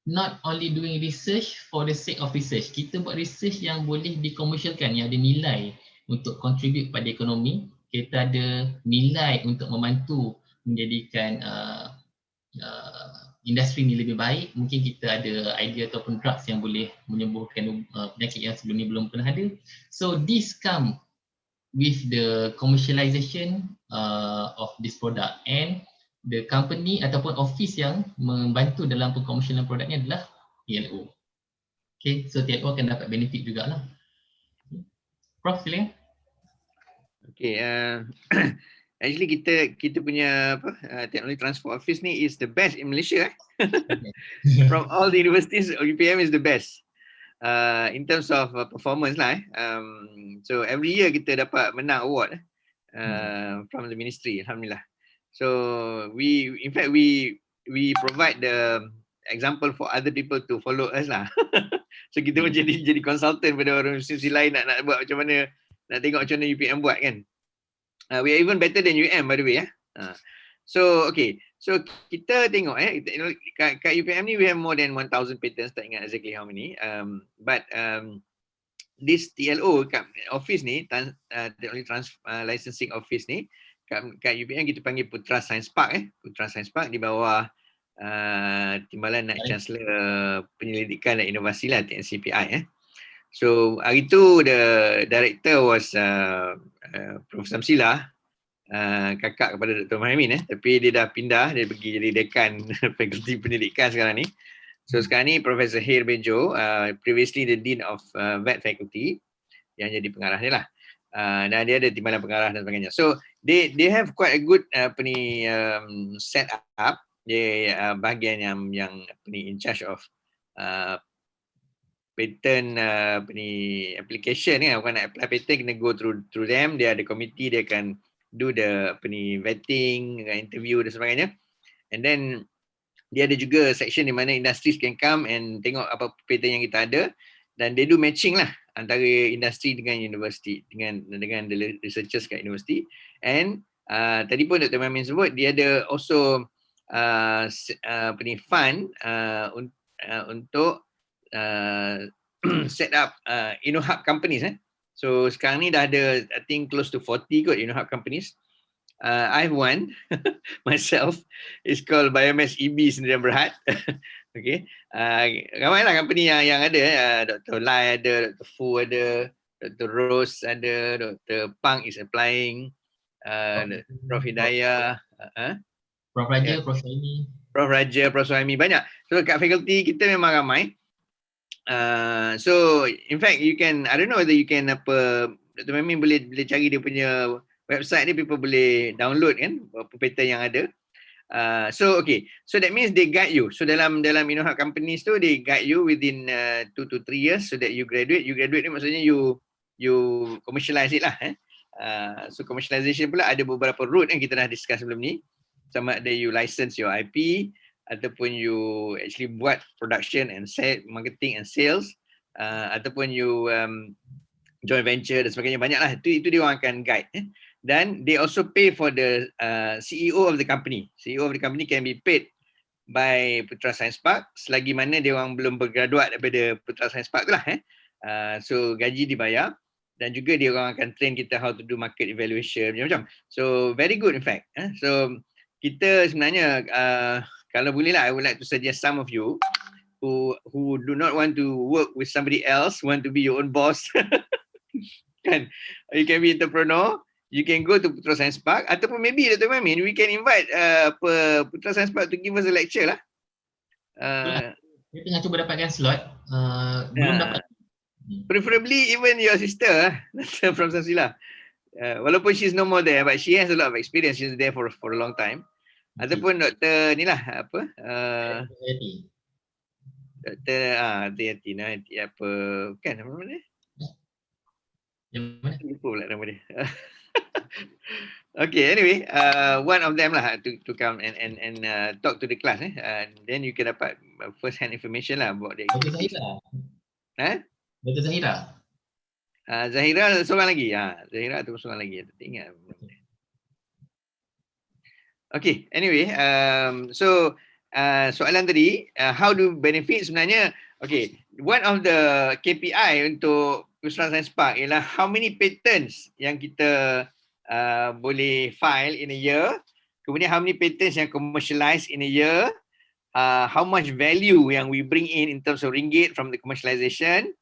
not only doing research for the sake of research. Kita buat research yang boleh dikomersialkan, yang ada nilai untuk contribute pada ekonomi. Kita ada nilai untuk membantu menjadikan industri ni lebih baik. Mungkin kita ada idea ataupun drugs yang boleh menyembuhkan penyakit yang sebelum ni belum pernah ada. So this come with the commercialization of this product, and the company ataupun office yang membantu dalam pengkomersialan produknya adalah TLO. Okay, so TLO akan dapat benefit jugalah. Prof, silakan. Okay, actually kita punya teknologi transport office ni is the best in Malaysia. From all the universities, UPM is the best in terms of performance lah. So every year kita dapat menang award from the ministry, alhamdulillah. So in fact we provide the example for other people to follow us lah. So kita pun jadi consultant pada orang institusi lain nak buat macam mana, nak tengok macam mana UPM buat kan. We are even better than UM by the way. So okay, so kita tengok kat UPM ni we have more than 1,000 patents, tak ingat exactly how many. But this TLO kat office ni, Technology Licensing Office ni, kat UPM kita panggil Putra Science Park. Putra Science Park di bawah Timbalan Naib Chancellor Penyelidikan dan Inovasi lah, TNCPI. So hari tu the director was Prof. Samsila, kakak kepada Dr. Mahamin, tapi dia dah pindah, dia pergi jadi dekan Fakulti Pendidikan sekarang ni. So sekarang ni Profesor Heir Bejo, previously the Dean of Vet Faculty, yang jadi pengarah dia lah. Dan dia ada timbalan pengarah dan sebagainya. So they have quite a good set up. Dia bahagian yang in charge of patent application kan. Bukan nak apply patent, kena go through them. Dia ada committee, dia akan do the vetting, interview dan sebagainya. And then dia ada juga section di mana industries can come and tengok apa patent yang kita ada, dan they do matching lah antara industri dengan universiti, dengan the researchers kat universiti. And tadi pun Dr. Mamin sebut dia ada also fund untuk set up InnoHub companies. So sekarang ni dah ada I think close to 40 kot InnoHub companies. I have one myself. It's called Biomass EB Sdn Bhd. Okay. Ramailah company yang ada. Dr. Lai ada, Dr. Fu ada, Dr. Rose ada, Dr. Pang is applying, Prof. Hidayah, Prof. Raja, Prof. Saimi. Prof. Raja, Prof. Saimi, banyak. So kat fakulti kita memang ramai. So in fact you can, I don't know whether you can Dr. Mamin boleh cari dia punya website ni, people boleh download kan apa patent yang ada. So okay, so that means they guide you. So dalam InnoHub companies tu they guide you within 2 to 3 years so that you graduate. You graduate ni maksudnya you commercialize it lah. So commercialization pula ada beberapa route yang kita dah discuss sebelum ni. Sama ada you license your IP ataupun you actually buat production and marketing and sales, ataupun you joint venture dan sebagainya, banyak lah. Itu dia orang akan guide. Dan they also pay for the CEO of the company. CEO of the company can be paid by Putra Science Park selagi mana dia orang belum bergraduat daripada Putra Science Park tu lah. So gaji dibayar, dan juga dia orang akan train kita how to do market evaluation macam-macam. So very good in fact. So kita sebenarnya kalau boleh lah, I would like to suggest some of you who do not want to work with somebody else, want to be your own boss. Kan? You can be entrepreneur. You can go to Putra Science Park, ataupun maybe Dr. Mamin, we can invite Putra Science Park to give us a lecture lah. Kita tengah cuba dapatkan slot. Belum dapat. Preferably even your sister from Sansila. Walaupun she's no more there, but she has a lot of experience. She's there for a long time. Ataupun Dr. ni lah Dr. Yati apa kan nama dia? Yang mana? Lupa pula nama dia. Okay, anyway, one of them lah to come and talk to the class. Then you can dapat first hand information lah about the Dr. Zahira. Dr. Zahira. Zahira seorang lagi. Zahira tu seorang lagi. Tak ingat. Okay, anyway, so soalan tadi, how do benefit sebenarnya? Okay, one of the KPI untuk Putra Science Park ialah how many patents yang kita boleh file in a year, kemudian how many patents yang commercialized in a year, how much value yang we bring in terms of ringgit from the commercialization,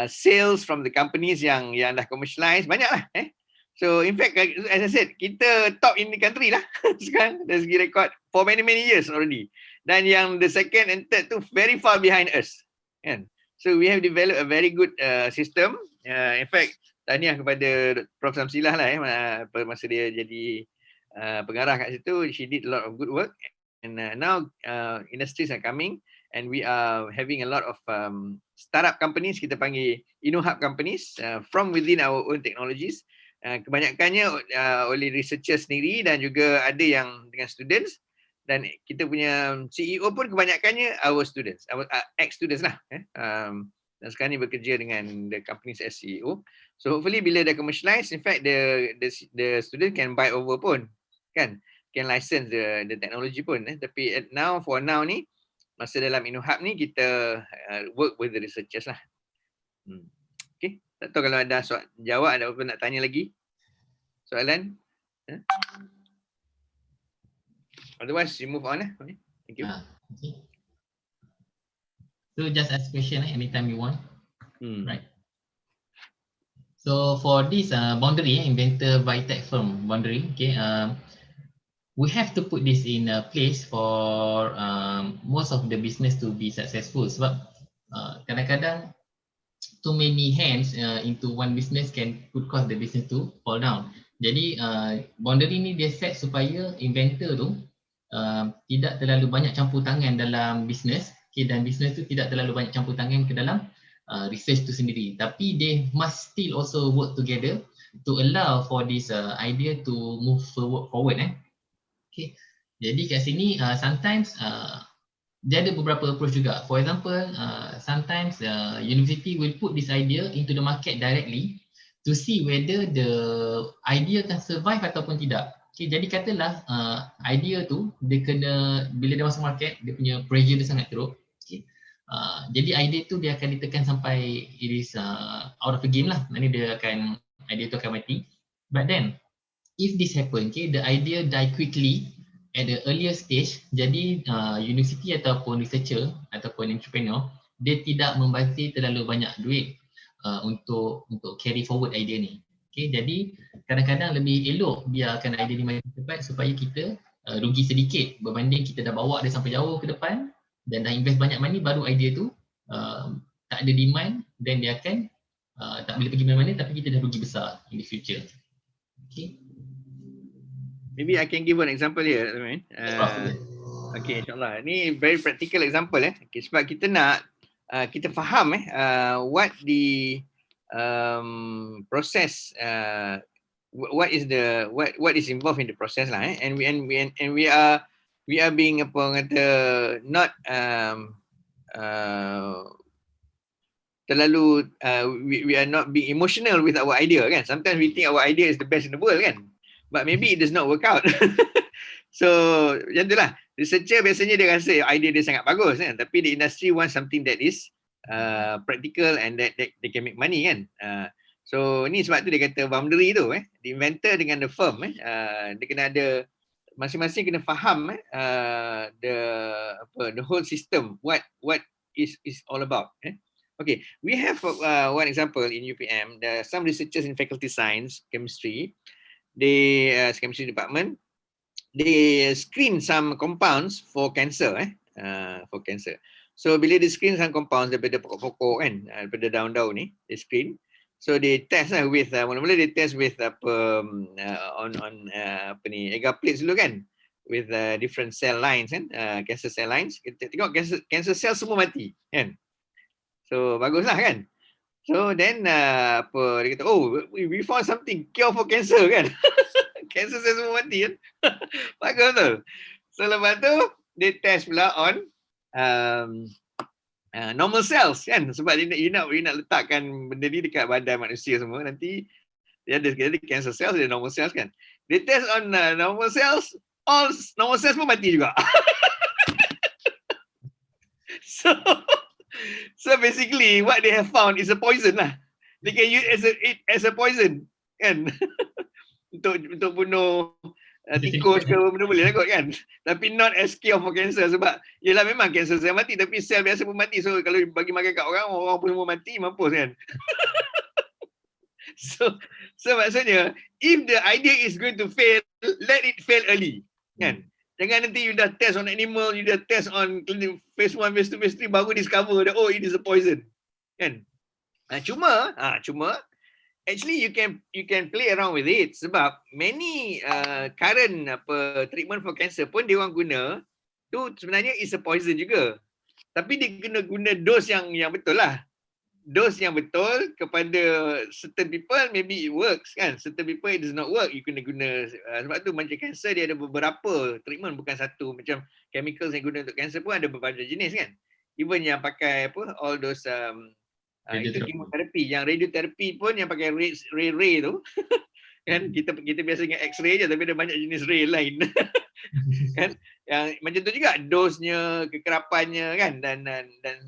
sales from the companies yang dah commercialize, banyak lah. So in fact, as I said, kita top in the country lah sekarang dari segi rekod for many years already. Dan yang the second and third tu very far behind us, kan? So we have developed a very good system. In fact, tahniah kepada Prof. Samsilah lah masa dia jadi pengarah kat situ. She did a lot of good work, and now industries are coming, and we are having a lot of startup companies, kita panggil InnoHub companies, from within our own technologies. Kebanyakannya oleh researchers sendiri dan juga ada yang dengan students, dan kita punya CEO pun kebanyakannya our students, our ex-students lah. Dan sekarang ni bekerja dengan the companies as CEO. So hopefully bila dah commercialize, in fact the student can buy over pun, kan, can license the technology pun. Tapi for now ni, masa dalam InnoHub ni kita work with the researchers lah. Okay, tak tahu kalau ada jawab, ada apa nak tanya lagi? Soalan? Otherwise, you move on. Okay. Thank you. Okay. So just ask question anytime you want. Right. So for this boundary, inventor Vitech firm boundary, okay, we have to put this in a place for most of the business to be successful. Sebab kadang-kadang too many hands into one business could cause the business to fall down. Jadi boundary ni dia set supaya inventor tu tidak terlalu banyak campur tangan dalam bisnes, okay, dan bisnes tu tidak terlalu banyak campur tangan ke dalam research tu sendiri. Tapi they must still also work together to allow for this idea to move forward. Okay. Jadi kat sini sometimes dia ada beberapa approach juga. For example, sometimes university will put this idea into the market directly to see whether the idea can survive ataupun tidak. Okay, jadi katalah idea tu dia kena, bila dia masuk market, dia punya pressure dia sangat teruk. Okay. Jadi idea tu dia akan ditekan sampai it is out of the game lah. Maknanya idea tu akan mati. But then if this happen, okay, the idea die quickly at the earlier stage, jadi university ataupun researcher ataupun entrepreneur, dia tidak membazir terlalu banyak duit untuk carry forward idea ni. Okay, jadi kadang-kadang lebih elok biarkan idea ni mati cepat supaya kita rugi sedikit berbanding kita dah bawa dia sampai jauh ke depan dan dah invest banyak money, baru idea tu tak ada demand, dan dia akan tak boleh pergi mana-mana, tapi kita dah rugi besar in the future. Okay. Maybe I can give one example here. Okay, insyaAllah. Ni very practical example. Okay, sebab kita nak kita faham what the process, what is involved in the process lah. And we are being apa kata not terlalu we are not being emotional with our idea, kan. Sometimes we think our idea is the best in the world, kan, but maybe it does not work out. So macam itulah, researcher biasanya dia rasa idea dia sangat bagus, kan, tapi the industry wants something that is practical and that they can make money, kan. So ni sebab tu dia kata boundary tu, the inventor dengan the firm, dia kena ada, masing-masing kena faham the whole system, what is all about. Okay, we have one example in UPM. There are some researchers in faculty science, chemistry, chemistry department, they screen some compounds for cancer, for cancer. So bila dia screen some compounds daripada pokok-pokok, kan, daripada daun-daun ni, they screen. So they test with mula-mula they test with on agar plates dulu, kan, with different cell lines, kan, cancer cell lines. Kita tengok cancer cell semua mati, kan. So baguslah, kan. So then dia kata, oh, we found something, cure for cancer, kan. Cancer cell semua mati, kan. Bagus betul. So lepas tu dia test pula on normal cells, kan, sebab you nak letakkan benda ni dekat badan manusia semua, nanti dia ada cancer cells, dia normal cells, kan. Dia test on normal cells, all normal cells pun mati juga. So basically what they have found is a poison lah. They can use it as a poison, kan. untuk bunuh tikus ke benda boleh lah kot, kan. Tapi not as cure for cancer, sebab yelah memang cancer sel mati, tapi sel biasa pun mati. So kalau bagi makan kat orang pun semua mati, mampus, kan. So maksudnya, if the idea is going to fail, let it fail early, kan. Jangan nanti you dah test on animal, you dah test on phase 1, phase 2, phase 3, baru discover that, oh, it is a poison. kan. Cuma actually you can play around with it sebab many current treatment for cancer pun dia orang guna tu sebenarnya is a poison juga. Tapi dia kena guna dos yang betul lah. Dos yang betul kepada certain people maybe it works kan. Certain people it does not work. You kena guna sebab tu macam cancer dia ada beberapa treatment, bukan satu. Macam chemicals yang guna untuk cancer pun ada berbagai jenis kan. Even yang pakai all those itu chemoterapi, yang radioterapi pun yang pakai ray tu kan, kita biasa ingat X-ray je tapi ada banyak jenis ray lain kan, yang macam tu juga dosnya, kekerapannya kan, dan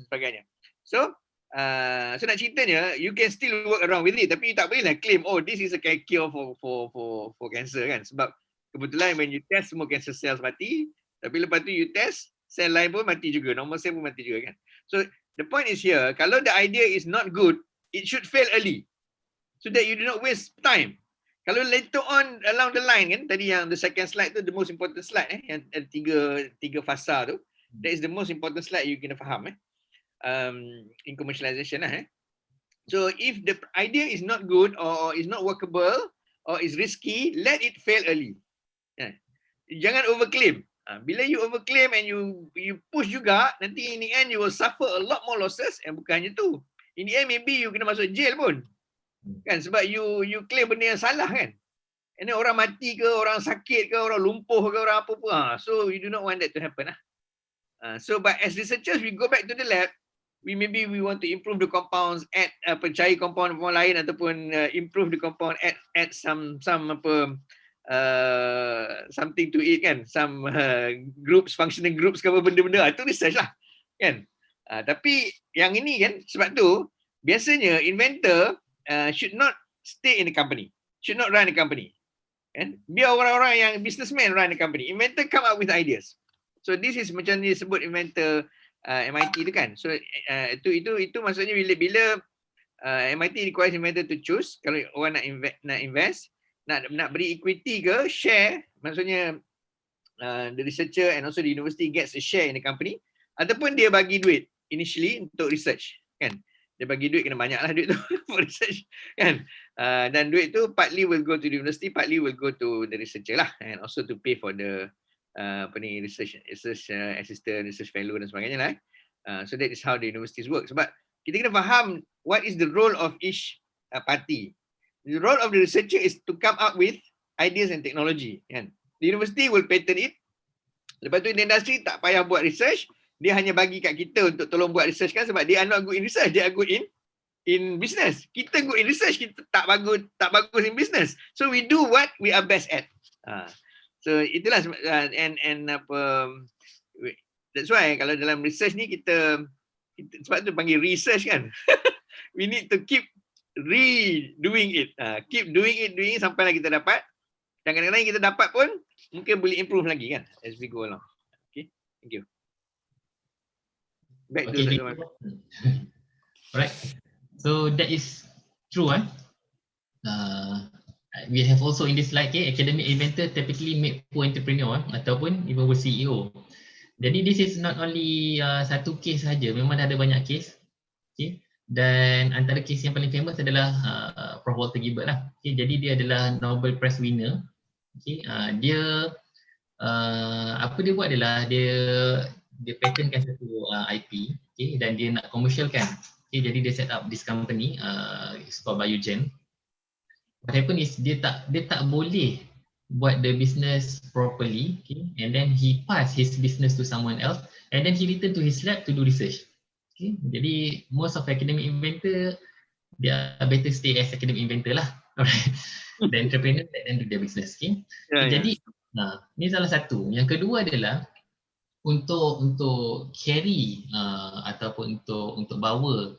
sebagainya. So nak ceritanya you can still work around with it, tapi you tak boleh lah claim this is a cure for cancer kan, sebab kebetulan when you test semua cancer cells mati, tapi lepas tu you test sel lain pun mati juga, normal cell pun mati juga kan. So the point is here, kalau the idea is not good, it should fail early so that you do not waste time. Kalau later on along the line kan, tadi yang the second slide tu the most important slide yang tiga fasa tu, that is the most important slide you kena faham in commercialization lah. So if the idea is not good or is not workable or is risky, let it fail early. Jangan overclaim. Bila you overclaim and you push juga, nanti in the end you will suffer a lot more losses, and bukannya tu. In the end maybe you kena masuk jail pun. Kan, sebab you claim benda yang salah kan. And then orang mati ke, orang sakit ke, orang lumpuh ke, orang apa pun. So you do not want that to happen So but as researchers we go back to the lab, we want to improve the compounds, add cari compound lain ataupun improve the compound, add some something to it kan, some groups, functional groups ke apa benda-benda, itu research lah kan. Tapi yang ini kan, sebab tu biasanya inventor should not stay in the company, should not run the company kan. Biar orang-orang yang businessman run the company. Inventor come up with ideas. So this is macam dia sebut inventor MIT tu kan. So itu maksudnya bila MIT requires inventor to choose, kalau orang nak invest, nak beri equity ke share, maksudnya the researcher and also the university gets a share in the company, ataupun dia bagi duit initially untuk research kan. Dia bagi duit, kena banyak lah duit tu for research kan. Dan duit tu partly will go to the university, partly will go to the researcher lah, and also to pay for the research assistant, research fellow dan sebagainya lah. So that is how the universities work. Sebab kita kena faham what is the role of each party. The role of the researcher is to come up with ideas and technology kan. The university will patent it. Lepas tu the industry tak payah buat research, dia hanya bagi kat kita untuk tolong buat research kan, sebab dia not good in research, dia good in business. Kita good in research, kita tak bagus in business. So we do what we are best at. So itulah and that's why kalau dalam research ni kita sebab tu panggil research kan. We need to keep redoing it. Keep doing it sampailah kita dapat. Dan kadang-kadang kita dapat pun mungkin boleh improve lagi kan as we go along. Okay, thank you. Back to the Alright. So that is true. We have also in this slide, academic inventor typically make poor entrepreneur ataupun even worse CEO. Jadi this is not only satu case saja, memang ada banyak case. Okay. Dan antara case yang paling famous adalah Prof. Walter Gilbert lah. Okay. Jadi dia adalah Nobel Prize winner. Okay. Dia apa dia buat adalah dia patentkan satu IP, okay, dan dia nak commercialkan. Okay, jadi dia set up this company, it's called Biogen. What happened is dia tak boleh buat the business properly, okay, and then he pass his business to someone else, and then he return to his lab to do research. Okay, jadi most of academic inventor, dia better stay as academic inventor lah. Alright. The entrepreneur let them do their business. Okay. Jadi ni salah satu. Yang kedua adalah untuk carry ataupun untuk bawa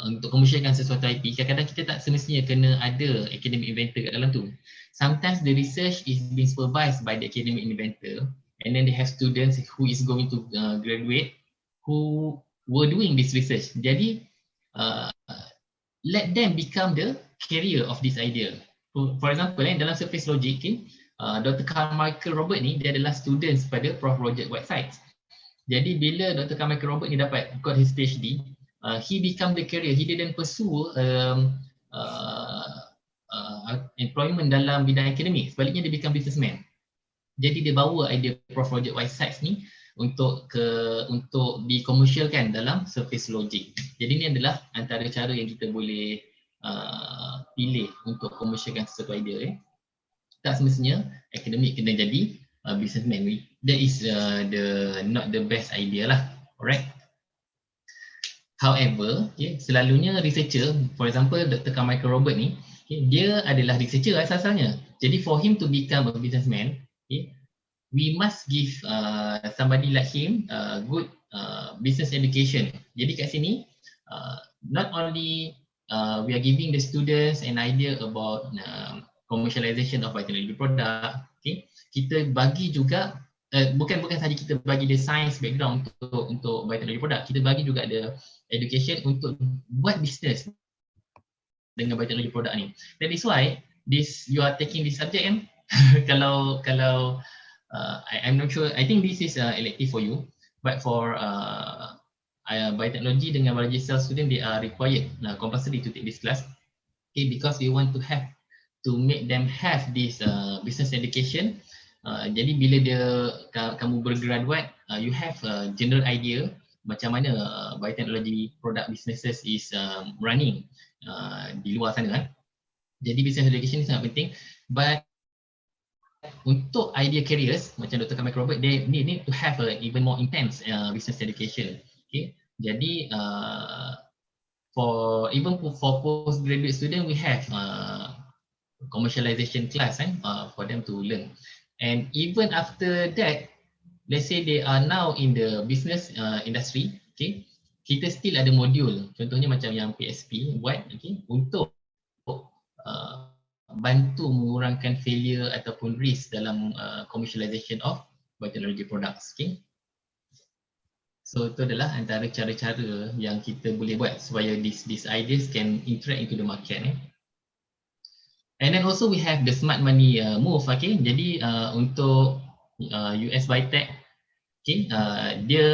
untuk commercialkan sesuatu IP, kadang-kadang kita tak semestinya kena ada academic inventor kat dalam tu. Sometimes the research is being supervised by the academic inventor, and then they have students who is going to graduate who were doing this research. Jadi let them become the carrier of this idea. For example, dalam surface logic, Dr. Carmichael Robert ni dia adalah students pada Prof. Roger Whiteside. Jadi bila Dr. Carmichael Robert ni got his PhD, he become the career. He didn't pursue employment dalam bidang akademik. Sebaliknya dia become businessman. Jadi dia bawa idea Prof Roger Whiteside ni untuk dikomersialkan dalam surface logic. Jadi ini adalah antara cara yang kita boleh pilih untuk komersialkan sesuatu idea. Tak semestinya akademik kena jadi businessman. That is not the best idea lah. Alright. However, selalunya researcher, for example Dr. Carmichael Robert ni, dia adalah researcher asalnya. Jadi for him to become a businessman, we must give somebody like him good business education. Jadi kat sini, not only we are giving the students an idea about commercialization of biotechnology product, kita bagi juga bukan sahaja kita bagi dia science background untuk biotechnology product, kita bagi juga ada education untuk buat business dengan biotechnology product ni. That is why you are taking this subject kan. kalau I'm not sure, I think this is elective for you, but for biotechnology dengan biology cell student, they are required compulsory to take this class, because we want to make them have this business education. Jadi bila kamu bergraduate, you have a general idea macam mana biotechnology product businesses is running di luar sana kan. Jadi business education ni sangat penting, but untuk idea careers macam Dr. Carmichael Robert, they need to have a even more intense business education. Jadi for postgraduate student, we have commercialization class for them to learn. And even after that, let's say they are now in the business industry, kita still ada modul, contohnya macam yang PSP buat, untuk bantu mengurangkan failure ataupun risk dalam commercialization of biotechnology products. So itu adalah antara cara-cara yang kita boleh buat supaya these ideas can interact into the market. And then also we have the smart money move. Jadi untuk US Biotech, dia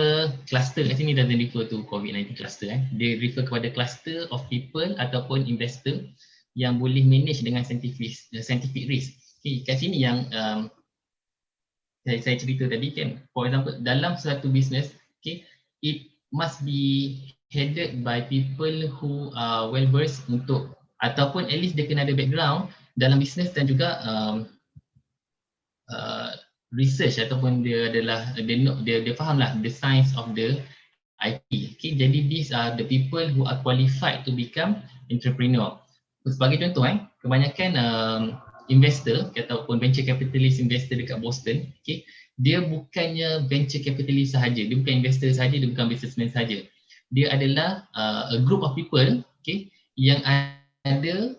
cluster kat sini doesn't refer to COVID-19 cluster. Dia refer kepada cluster of people ataupun investor yang boleh manage dengan scientific risk. Kat sini yang saya cerita tadi kan, for example dalam suatu business, it must be headed by people who are well versed untuk, ataupun at least dia kena ada background dalam business dan juga research, ataupun dia faham lah the science of the IT. Jadi these are the people who are qualified to become entrepreneur. Sebagai contoh, kebanyakan investor ataupun venture capitalist investor dekat Boston, dia bukannya venture capitalist sahaja, dia bukan investor sahaja, dia bukan businessman sahaja. Dia adalah a group of people, yang ada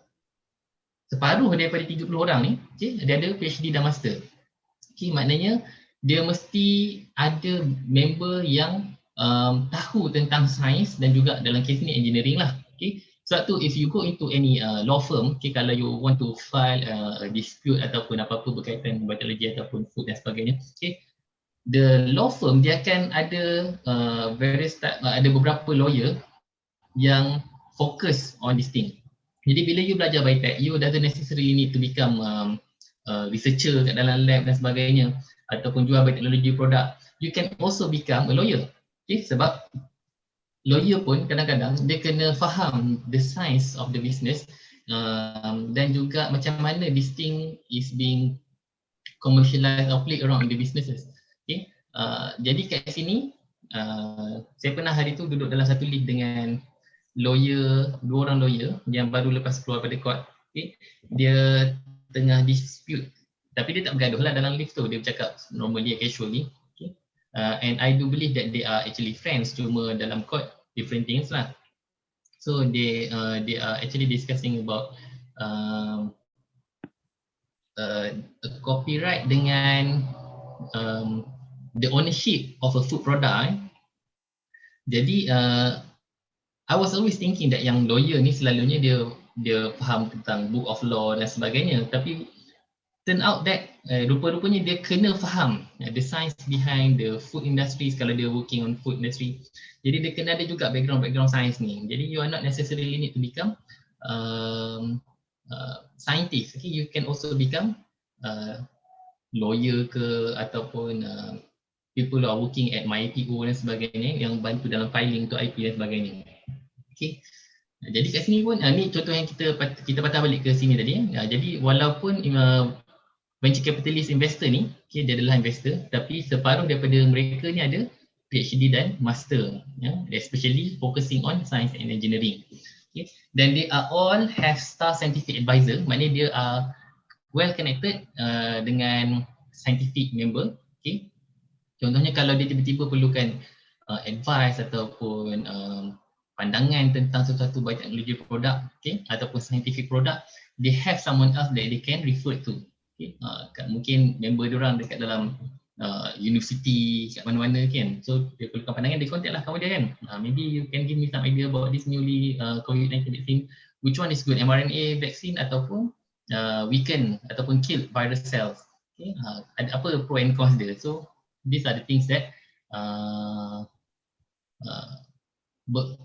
separuh daripada 30 orang ni, dia ada PhD dan master. Maknanya dia mesti ada member yang tahu tentang sains dan juga dalam kes ni engineering lah. Sebab tu if you go into any law firm, kalau you want to file a dispute ataupun apa-apa berkaitan biotechnology ataupun food dan sebagainya, the law firm dia akan ada ada beberapa lawyer yang fokus on this thing. Jadi bila you belajar biotech, you doesn't necessarily need to become researcher kat dalam lab dan sebagainya ataupun jual biotechnology product. You can also become a lawyer. Sebab lawyer pun kadang-kadang dia kena faham the science of the business dan juga macam mana this thing is being commercialized or played around in the businesses. Jadi kat sini saya pernah hari tu duduk dalam satu lift dengan lawyer, 2 orang lawyer yang baru lepas keluar pada court. Dia tengah dispute, tapi dia tak bergaduh lah dalam lift tu, dia bercakap normally, casually. And I do believe that they are actually friends, cuma dalam court different things lah. So they are actually discussing about copyright dengan the ownership of a food product. Jadi I was always thinking that yang lawyer ni selalunya dia faham tentang book of law dan sebagainya, tapi turn out that rupa-rupanya dia kena faham the science behind the food industries kalau dia working on food industry. Jadi dia kena ada juga background science ni. Jadi you are not necessarily need to become scientist. Okay, you can also become lawyer ke ataupun people who are working at MyIPO dan sebagainya yang bantu dalam filing untuk IP dan sebagainya. Okay. Jadi kat sini pun ni contoh yang kita patah balik ke sini tadi. Jadi walaupun venture capitalist investor ni, okay, dia adalah investor, tapi separuh daripada mereka ni ada PhD dan master, especially focusing on science and engineering. Okay. Dan they are all have star scientific advisor, maknanya dia are well connected dengan scientific member. Okay. Contohnya kalau dia tiba-tiba perlukan advice ataupun pandangan tentang sesuatu bioteknologi produk, okay, ataupun scientific product, they have someone else that they can refer to. Okay. Mungkin member diorang dekat dalam university kat mana-mana kan, so dia perlukan pandangan, dia contact lah kawan dia kan, maybe you can give me some idea about this newly COVID-19 vaccine, which one is good, mRNA vaccine ataupun weaken ataupun kill virus cells. Okay. Ada apa pro and cons dia. So these are the things that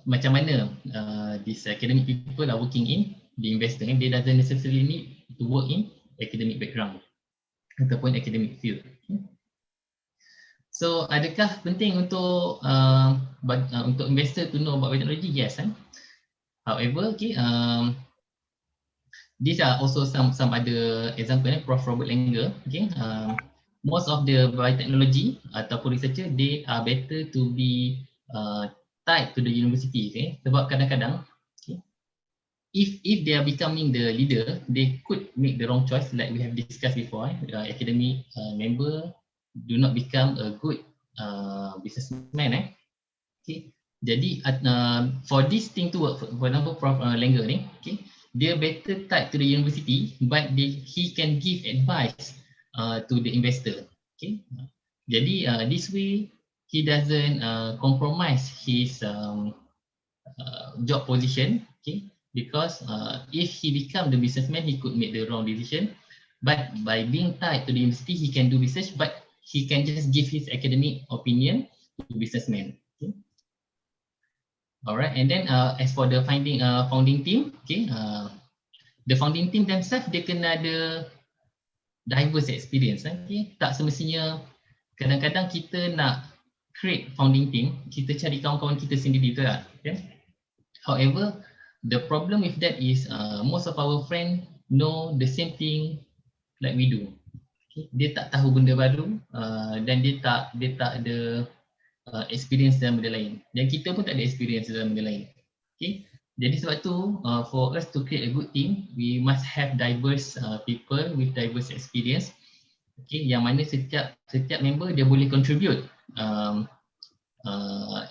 macam mana these academic people are working in the investor, and they doesn't necessarily need to work in academic background ataupun academic field. So adakah penting untuk investor to know about biotechnology? Yes. However, okay, these are also some other example. Prof. Robert Langer, okay, most of the biotechnology ataupun researcher, they are better to be tied to the university, okay? Sebab kadang-kadang, okay, if they are becoming the leader, they could make the wrong choice, like we have discussed before. Academic member do not become a good businessman. Okay. Jadi for this thing to work, for example, Prof. Langer ni, okay, dia better tied to the university, but he can give advice to the investor. Okay. Jadi this way he doesn't compromise his job position. Okay. Because if he become the businessman, he could make the wrong decision. But by being tied to the university, he can do research, but he can just give his academic opinion to businessman. Okay. Alright, and then as for the founding team, okay, the founding team themselves, dia kena ada diverse experience. Okay. Tak semestinya kadang-kadang kita nak create founding team, kita cari kawan-kawan kita sendiri tu lah. Okay. However, the problem with that is most of our friends know the same thing like we do. Okay. Dia tak tahu benda baru dan dia tak ada experience dalam benda lain. Dan kita pun tak ada experience dalam benda lain. Okay. Jadi sebab tu for us to create a good team, we must have diverse people with diverse experience. Okay. Yang mana setiap member dia boleh contribute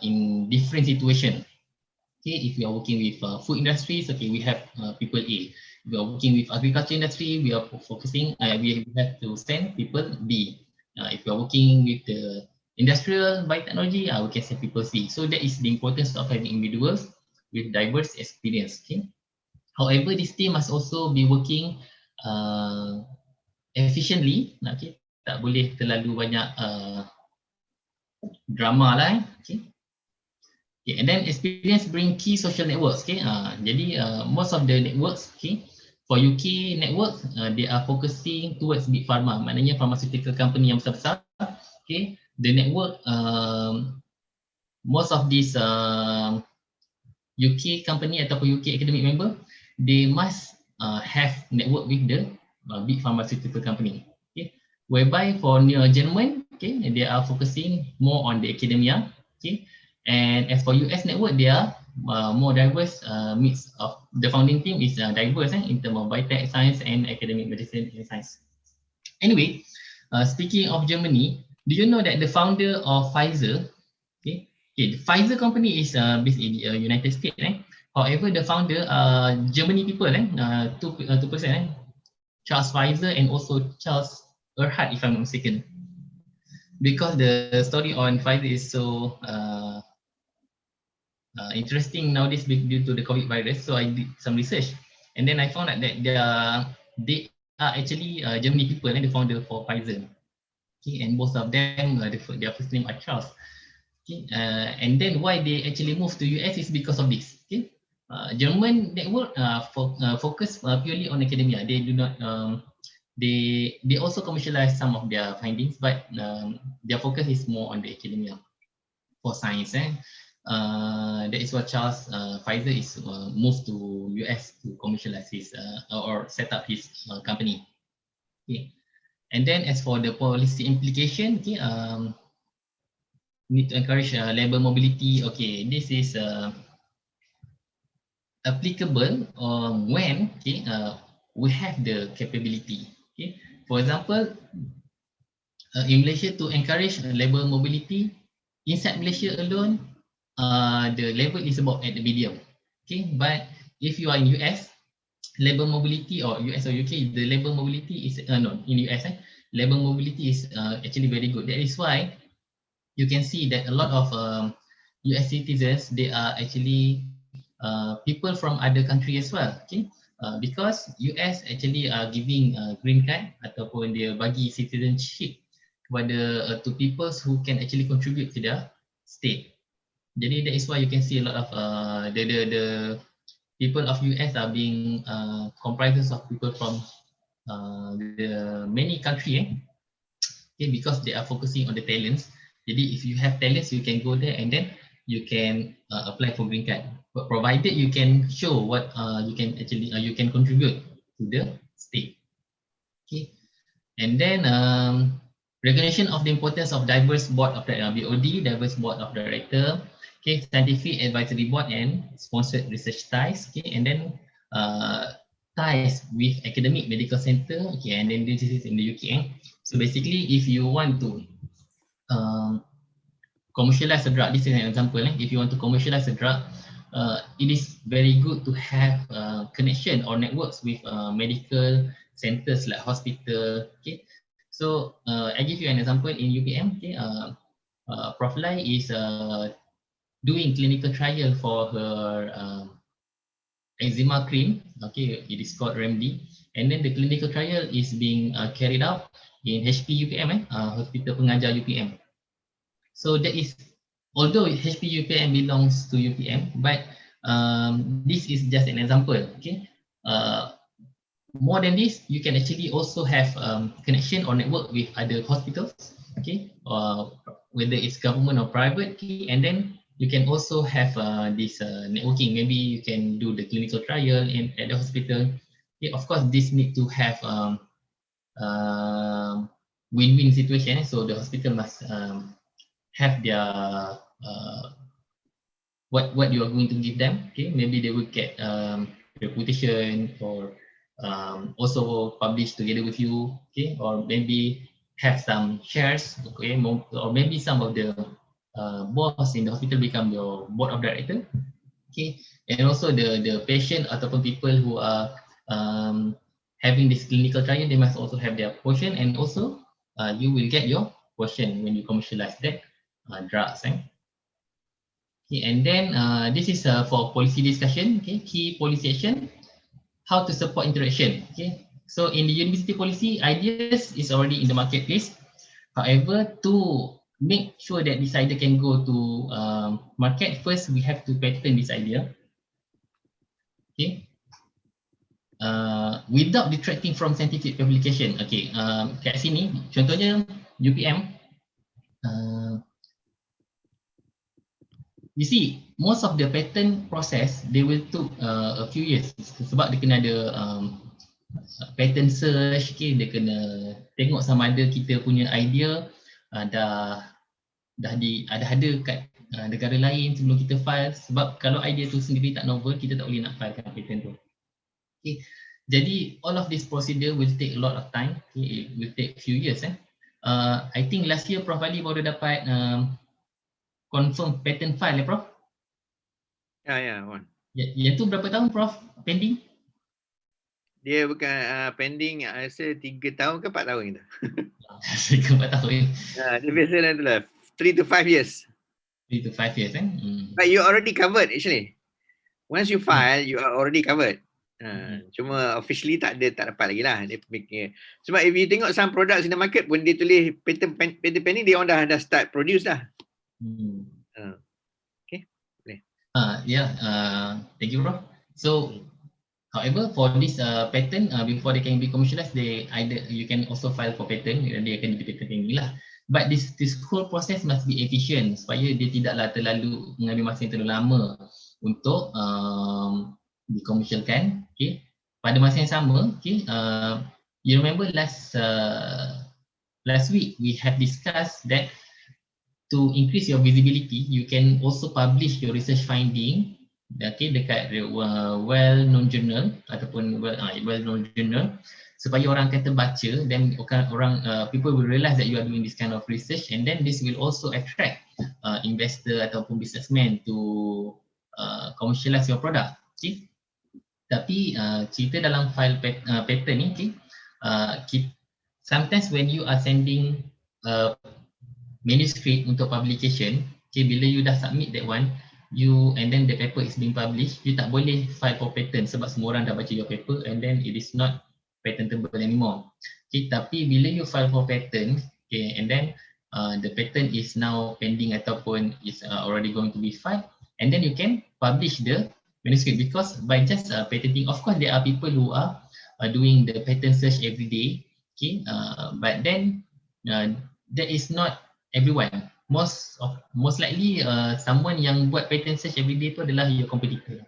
in different situation. Okay, if we are working with food industries, okay, we have people A. If we are working with agriculture industry, we are focusing, we have to send people B. If we are working with the industrial biotechnology, we can send people C. So that is the importance of having individuals with diverse experience. Okay. However, this team must also be working efficiently. Okay, tak boleh terlalu banyak drama lah. Okay. Okay, and then experience bring key social networks. Okay, jadi most of the networks, okay, for UK networks, they are focusing towards big pharma, maknanya pharmaceutical company yang besar-besar. Okay, the network, most of these UK company ataupun UK academic member, they must have network with the big pharmaceutical company. Okay, whereby for German, okay, they are focusing more on the academia. Okay. And as for US network, they are more diverse mix of the founding team is diverse in terms of biotech science and academic medicine and science. Anyway, speaking of Germany, do you know that the founder of Pfizer, okay, the Pfizer company is based in the United States. However, the founder Germany people, 2%, Charles Pfizer and also Charles Erhard, if I'm not mistaken. Because the story on Pfizer is so interesting nowadays due to the COVID virus, so I did some research, and then I found out that they are actually Germany people, the founder for Pfizer. Okay, and both of them, their first name are Charles. Okay, and then why they actually moved to US is because of this. Okay, German network focus purely on academia. They do not they also commercialize some of their findings, but their focus is more on the academia for science. That is what Charles Pfizer is moved to US to commercialize his or set up his company. Okay, and then as for the policy implication, okay, need to encourage labor mobility. Okay, this is applicable when we have the capability. Okay, for example, in Malaysia to encourage labor mobility inside Malaysia alone, the level is about at the medium. Okay, but if you are in US, labor mobility or US or UK, the labor mobility is no in US. Labor mobility is actually very good. That is why you can see that a lot of US citizens, they are actually people from other country as well. Okay, because US actually are giving green card ataupun dia bagi citizenship kepada to people who can actually contribute to their state. Jadi that is why you can see a lot of the people of US are being comprises of people from the many country. Okay, because they are focusing on the talents. Jadi if you have talents, you can go there and then you can apply for green card. But provided you can show what you can actually you can contribute to the state. Okay, and then recognition of the importance of diverse board of the BOD, diverse board of director. Okay, scientific advisory board and sponsored research ties. Okay, and then ties with academic medical center. Okay, and then this is in the UK. So basically, if you want to commercialize a drug, this is an example. If you want to commercialize a drug, it is very good to have connection or networks with medical centers like hospital. Okay, so I give you an example in UPM. Okay, Prof Lai is doing clinical trial for her eczema cream. Okay, it is called Remedy, and then the clinical trial is being carried out in HP UPM, Hospital Pengajar UPM. So that is, although HP UPM belongs to UPM, but this is just an example. Okay, more than this, you can actually also have connection or network with other hospitals. Okay, whether it's government or private. Okay, and then you can also have this networking. Maybe you can do the clinical trial at the hospital. Okay, of course, this need to have win-win situation. So the hospital must have their what you are going to give them. Okay, maybe they will get reputation or also publish together with you. Okay, or maybe have some shares. Okay, or maybe some of the boss in the hospital become your board of director. Okay, and also the patient ataupun people who are having this clinical trial, they must also have their portion, and also you will get your portion when you commercialize that drugs. Okay, and then this is for policy discussion. Okay, key policy action, how to support interaction. Okay, so in the university policy, ideas is already in the marketplace. However, to make sure that this idea can go to market, first we have to patent this idea. Okay, without detracting from scientific publication. Okay, kat sini contohnya UPM. You see, most of the patent process they will took a few years sebab dia kena ada patent search. Okay, dia kena tengok sama ada kita punya idea dah ada kat negara lain sebelum kita file. Sebab kalau idea tu sendiri tak novel, kita tak boleh nak filekan patent tu. Okay, jadi all of this procedure will take a lot of time. Okay, it will take few years. I think last year Prof Ali baru dapat confirm patent file, Prof? Ya, Wan. Yang tu berapa tahun, Prof, pending? Dia bukan pending, saya 3 tahun ke 4 tahun gitu. 4 tahun. Dia biasa itulah 3 to 5 years. 3 to 5 years, But you already covered actually. Once you file, you are already covered. Cuma officially tak dapat lagi lah dia fikir. Sebab if you tengok some products in the market pun dia tulis patent pending, dia orang dah start produce dah. Okay, boleh. Thank you, bro. So, however, for this patent, before they can be commercialized, you can also file for patent. Dia akan jadi patent pending lah. But this whole process must be efficient supaya dia tidaklah terlalu mengambil masa yang terlalu lama untuk dikomersialkan. Okay. Pada masa yang sama, okay, you remember last week we have discussed that to increase your visibility, you can also publish your research finding, okay, dekat well-known journal ataupun well-known journal supaya orang kata baca, then people will realize that you are doing this kind of research, and then this will also attract investor ataupun businessman to commercialize your product. Okay? Tapi cerita dalam file patent ni, okay, sometimes when you are sending manuscript untuk publication, okay, bila you dah submit that one, and then the paper is being published, you tak boleh file for patent sebab semua orang dah baca your paper and then it is not patentable anymore. Okay, tapi bila you file for patent, okay, and then the patent is now pending ataupun is already going to be filed, and then you can publish the manuscript, because by just patenting, of course there are people who are doing the patent search every day, okay, but then that is not everyone. Most likely someone yang buat patent search every day tu adalah your competitor.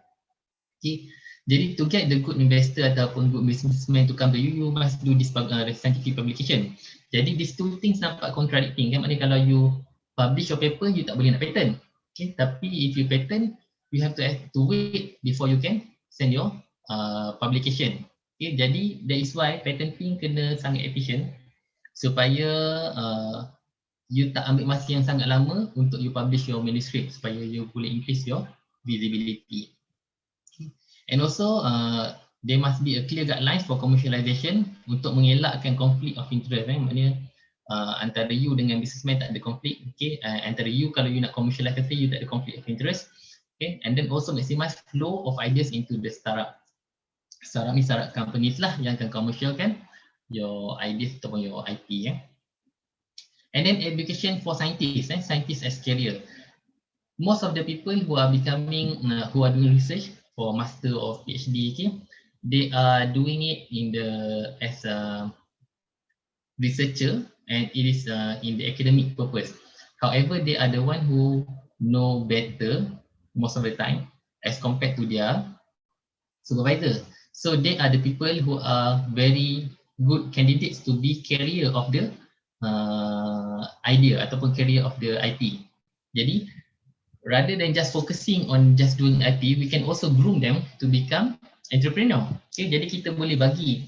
Okay, jadi to get the good investor ataupun good businessman to come to you, you must do this scientific publication. Jadi these two things nampak contradicting kan, maknanya kalau you publish your paper, you tak boleh nak patent. Okay, tapi if you patent, you have to wait before you can send your publication. Okay, jadi that is why patenting kena sangat efficient supaya you tak ambil masa yang sangat lama untuk you publish your manuscript supaya you boleh increase your visibility. Okay. And also there must be a clear guidelines for commercialization untuk mengelakkan conflict of interest. Maknanya antara you dengan businessman tak ada conflict. Okay. Antara you, kalau you nak commercialize, you tak ada conflict of interest. Okay. And then also maximize flow of ideas into the startup companies lah yang akan commercialkan your ideas ataupun your IP. And then education for scientists, scientists as career. Most of the people who are doing research for master or PhD, okay, they are doing it as a researcher, and it is in the academic purpose. However, they are the one who know better most of the time as compared to their supervisor. So they are the people who are very good candidates to be carrier of the idea ataupun carrier of the IP. Jadi rather than just focusing on just doing IP, we can also groom them to become entrepreneur. Okay, jadi kita boleh bagi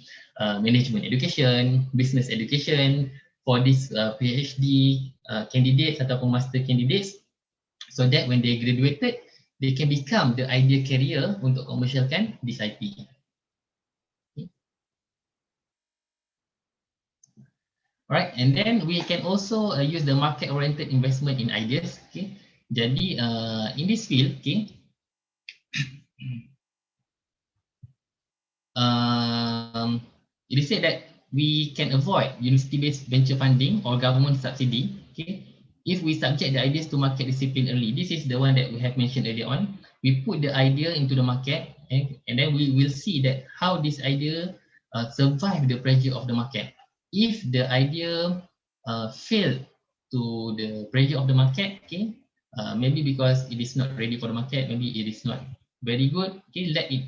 management education, business education for this PhD candidates ataupun master candidates, so that when they graduated, they can become the idea carrier untuk commercialkan this IP. Alright, and then we can also use the market-oriented investment in ideas. Okay, jadi in this field, okay, it is said that we can avoid university-based venture funding or government subsidy. Okay, if we subject the ideas to market discipline early. This is the one that we have mentioned earlier on. We put the idea into the market, and then we will see that how this idea survive the pressure of the market. If the idea failed to the pressure of the market, okay, maybe because it is not ready for the market, maybe it is not very good, okay, let it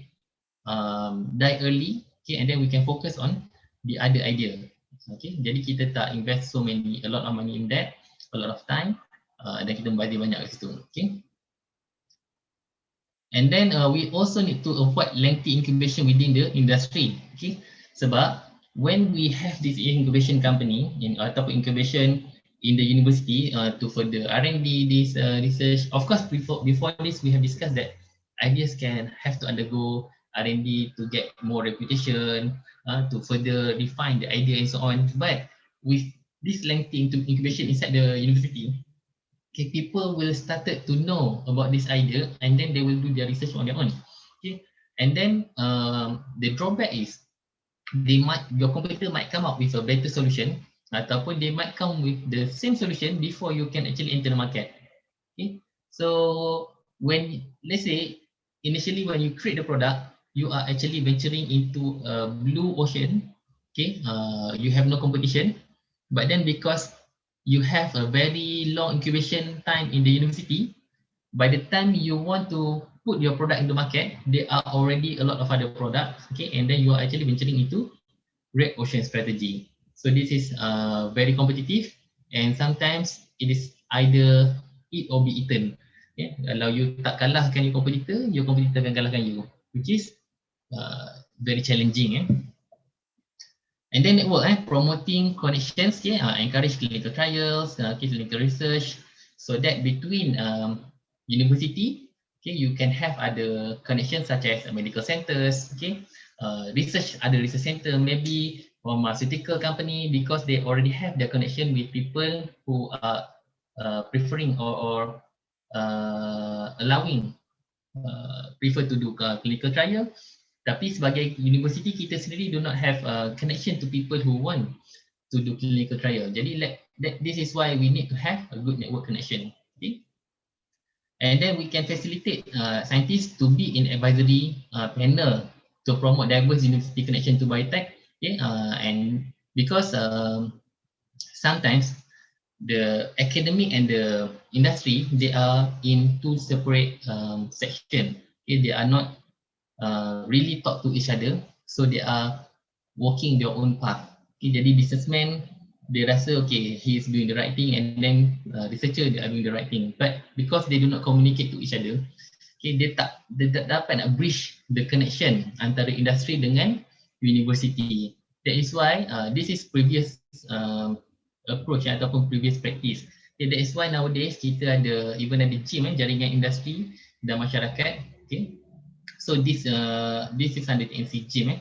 die early, okay, and then we can focus on the other idea. Okay, jadi kita tak invest a lot of money in that, a lot of time, dan kita membazir banyak kat situ. Okay. And then we also need to avoid lengthy incubation within the industry. Okay, sebab when we have this incubation company ataupun incubation in the university to further R&D this research, of course before this we have discussed that ideas can have to undergo R&D to get more reputation, to further refine the idea and so on. But with this lengthy incubation inside the university, okay, people will started to know about this idea, and then they will do their research on their own. Okay, And then the drawback is your competitor might come up with a better solution, ataupun they might come with the same solution before you can actually enter the market. Okay, so when, let's say, initially when you create the product, you are actually venturing into a blue ocean. Okay, you have no competition, but then because you have a very long incubation time in the university, by the time you want to put your product in the market, there are already a lot of other products. Okay, and then you are actually venturing into red ocean strategy. So this is very competitive, and sometimes it is either eat or be eaten. Okay? Kalau you tak kalahkan your competitor akan kalahkan you, which is very challenging. And then network, promoting connections, encourage clinical trials, clinical research, so that between university, you can have other connections such as medical centers, other research center, maybe pharmaceutical company, because they already have their connection with people who are preferring or allowing prefer to do clinical trial. Tapi sebagai university, kita sendiri do not have a connection to people who want to do clinical trial. Jadi this is why we need to have a good network connection. Okay? And then we can facilitate scientists to be in advisory panel to promote diverse university connection to biotech. Okay? And because sometimes the academic and the industry, they are in two separate sections. Okay? They are not really talk to each other, so they are walking their own path. Okay, jadi businessman dia rasa okay, he is doing the right thing, and then researcher they are doing the right thing, but because they do not communicate to each other, okay, dia tak dapat nak bridge the connection antara industri dengan university. That is why this is previous approach ataupun previous practice. Okay, that is why nowadays kita ada even ada gym, jaringan industri dan masyarakat. Okay. So this is under NC Gym.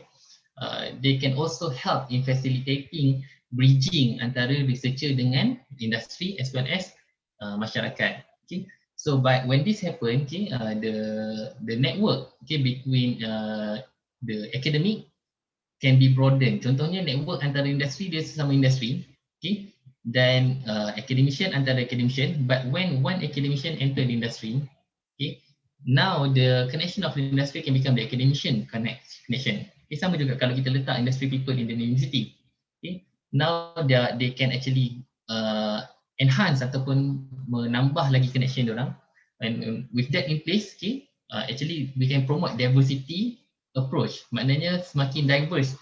They can also help in facilitating bridging antara researcher dengan industri as well as masyarakat. Okay. So when this happen, the network between the academic can be broadened. Contohnya network antara industri dia sesama industri, dan academician antara academician. But when one academician enter the industry, now the connection of the industry can become the academician connection. Okay, sama juga kalau kita letak industry people in the university. Okay, now they can actually enhance ataupun menambah lagi connection diorang. And with that in place, actually we can promote diversity approach. Maknanya semakin diverse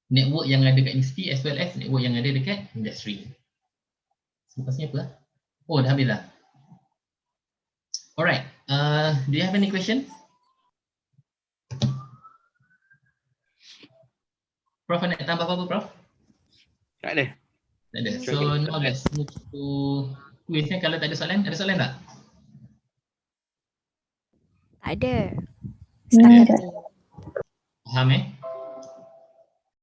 network yang ada dekat university as well as network yang ada dekat industry. Lepasnya apa? Oh, dah habis dah. Alright, do you have any question? Prof, nak tambah apa-apa, Prof? Tak ada. Tak ada. So now let's move to quiz. Kalau tak ada soalan tak? Tak ada. Tak ada. Setakat ni. Faham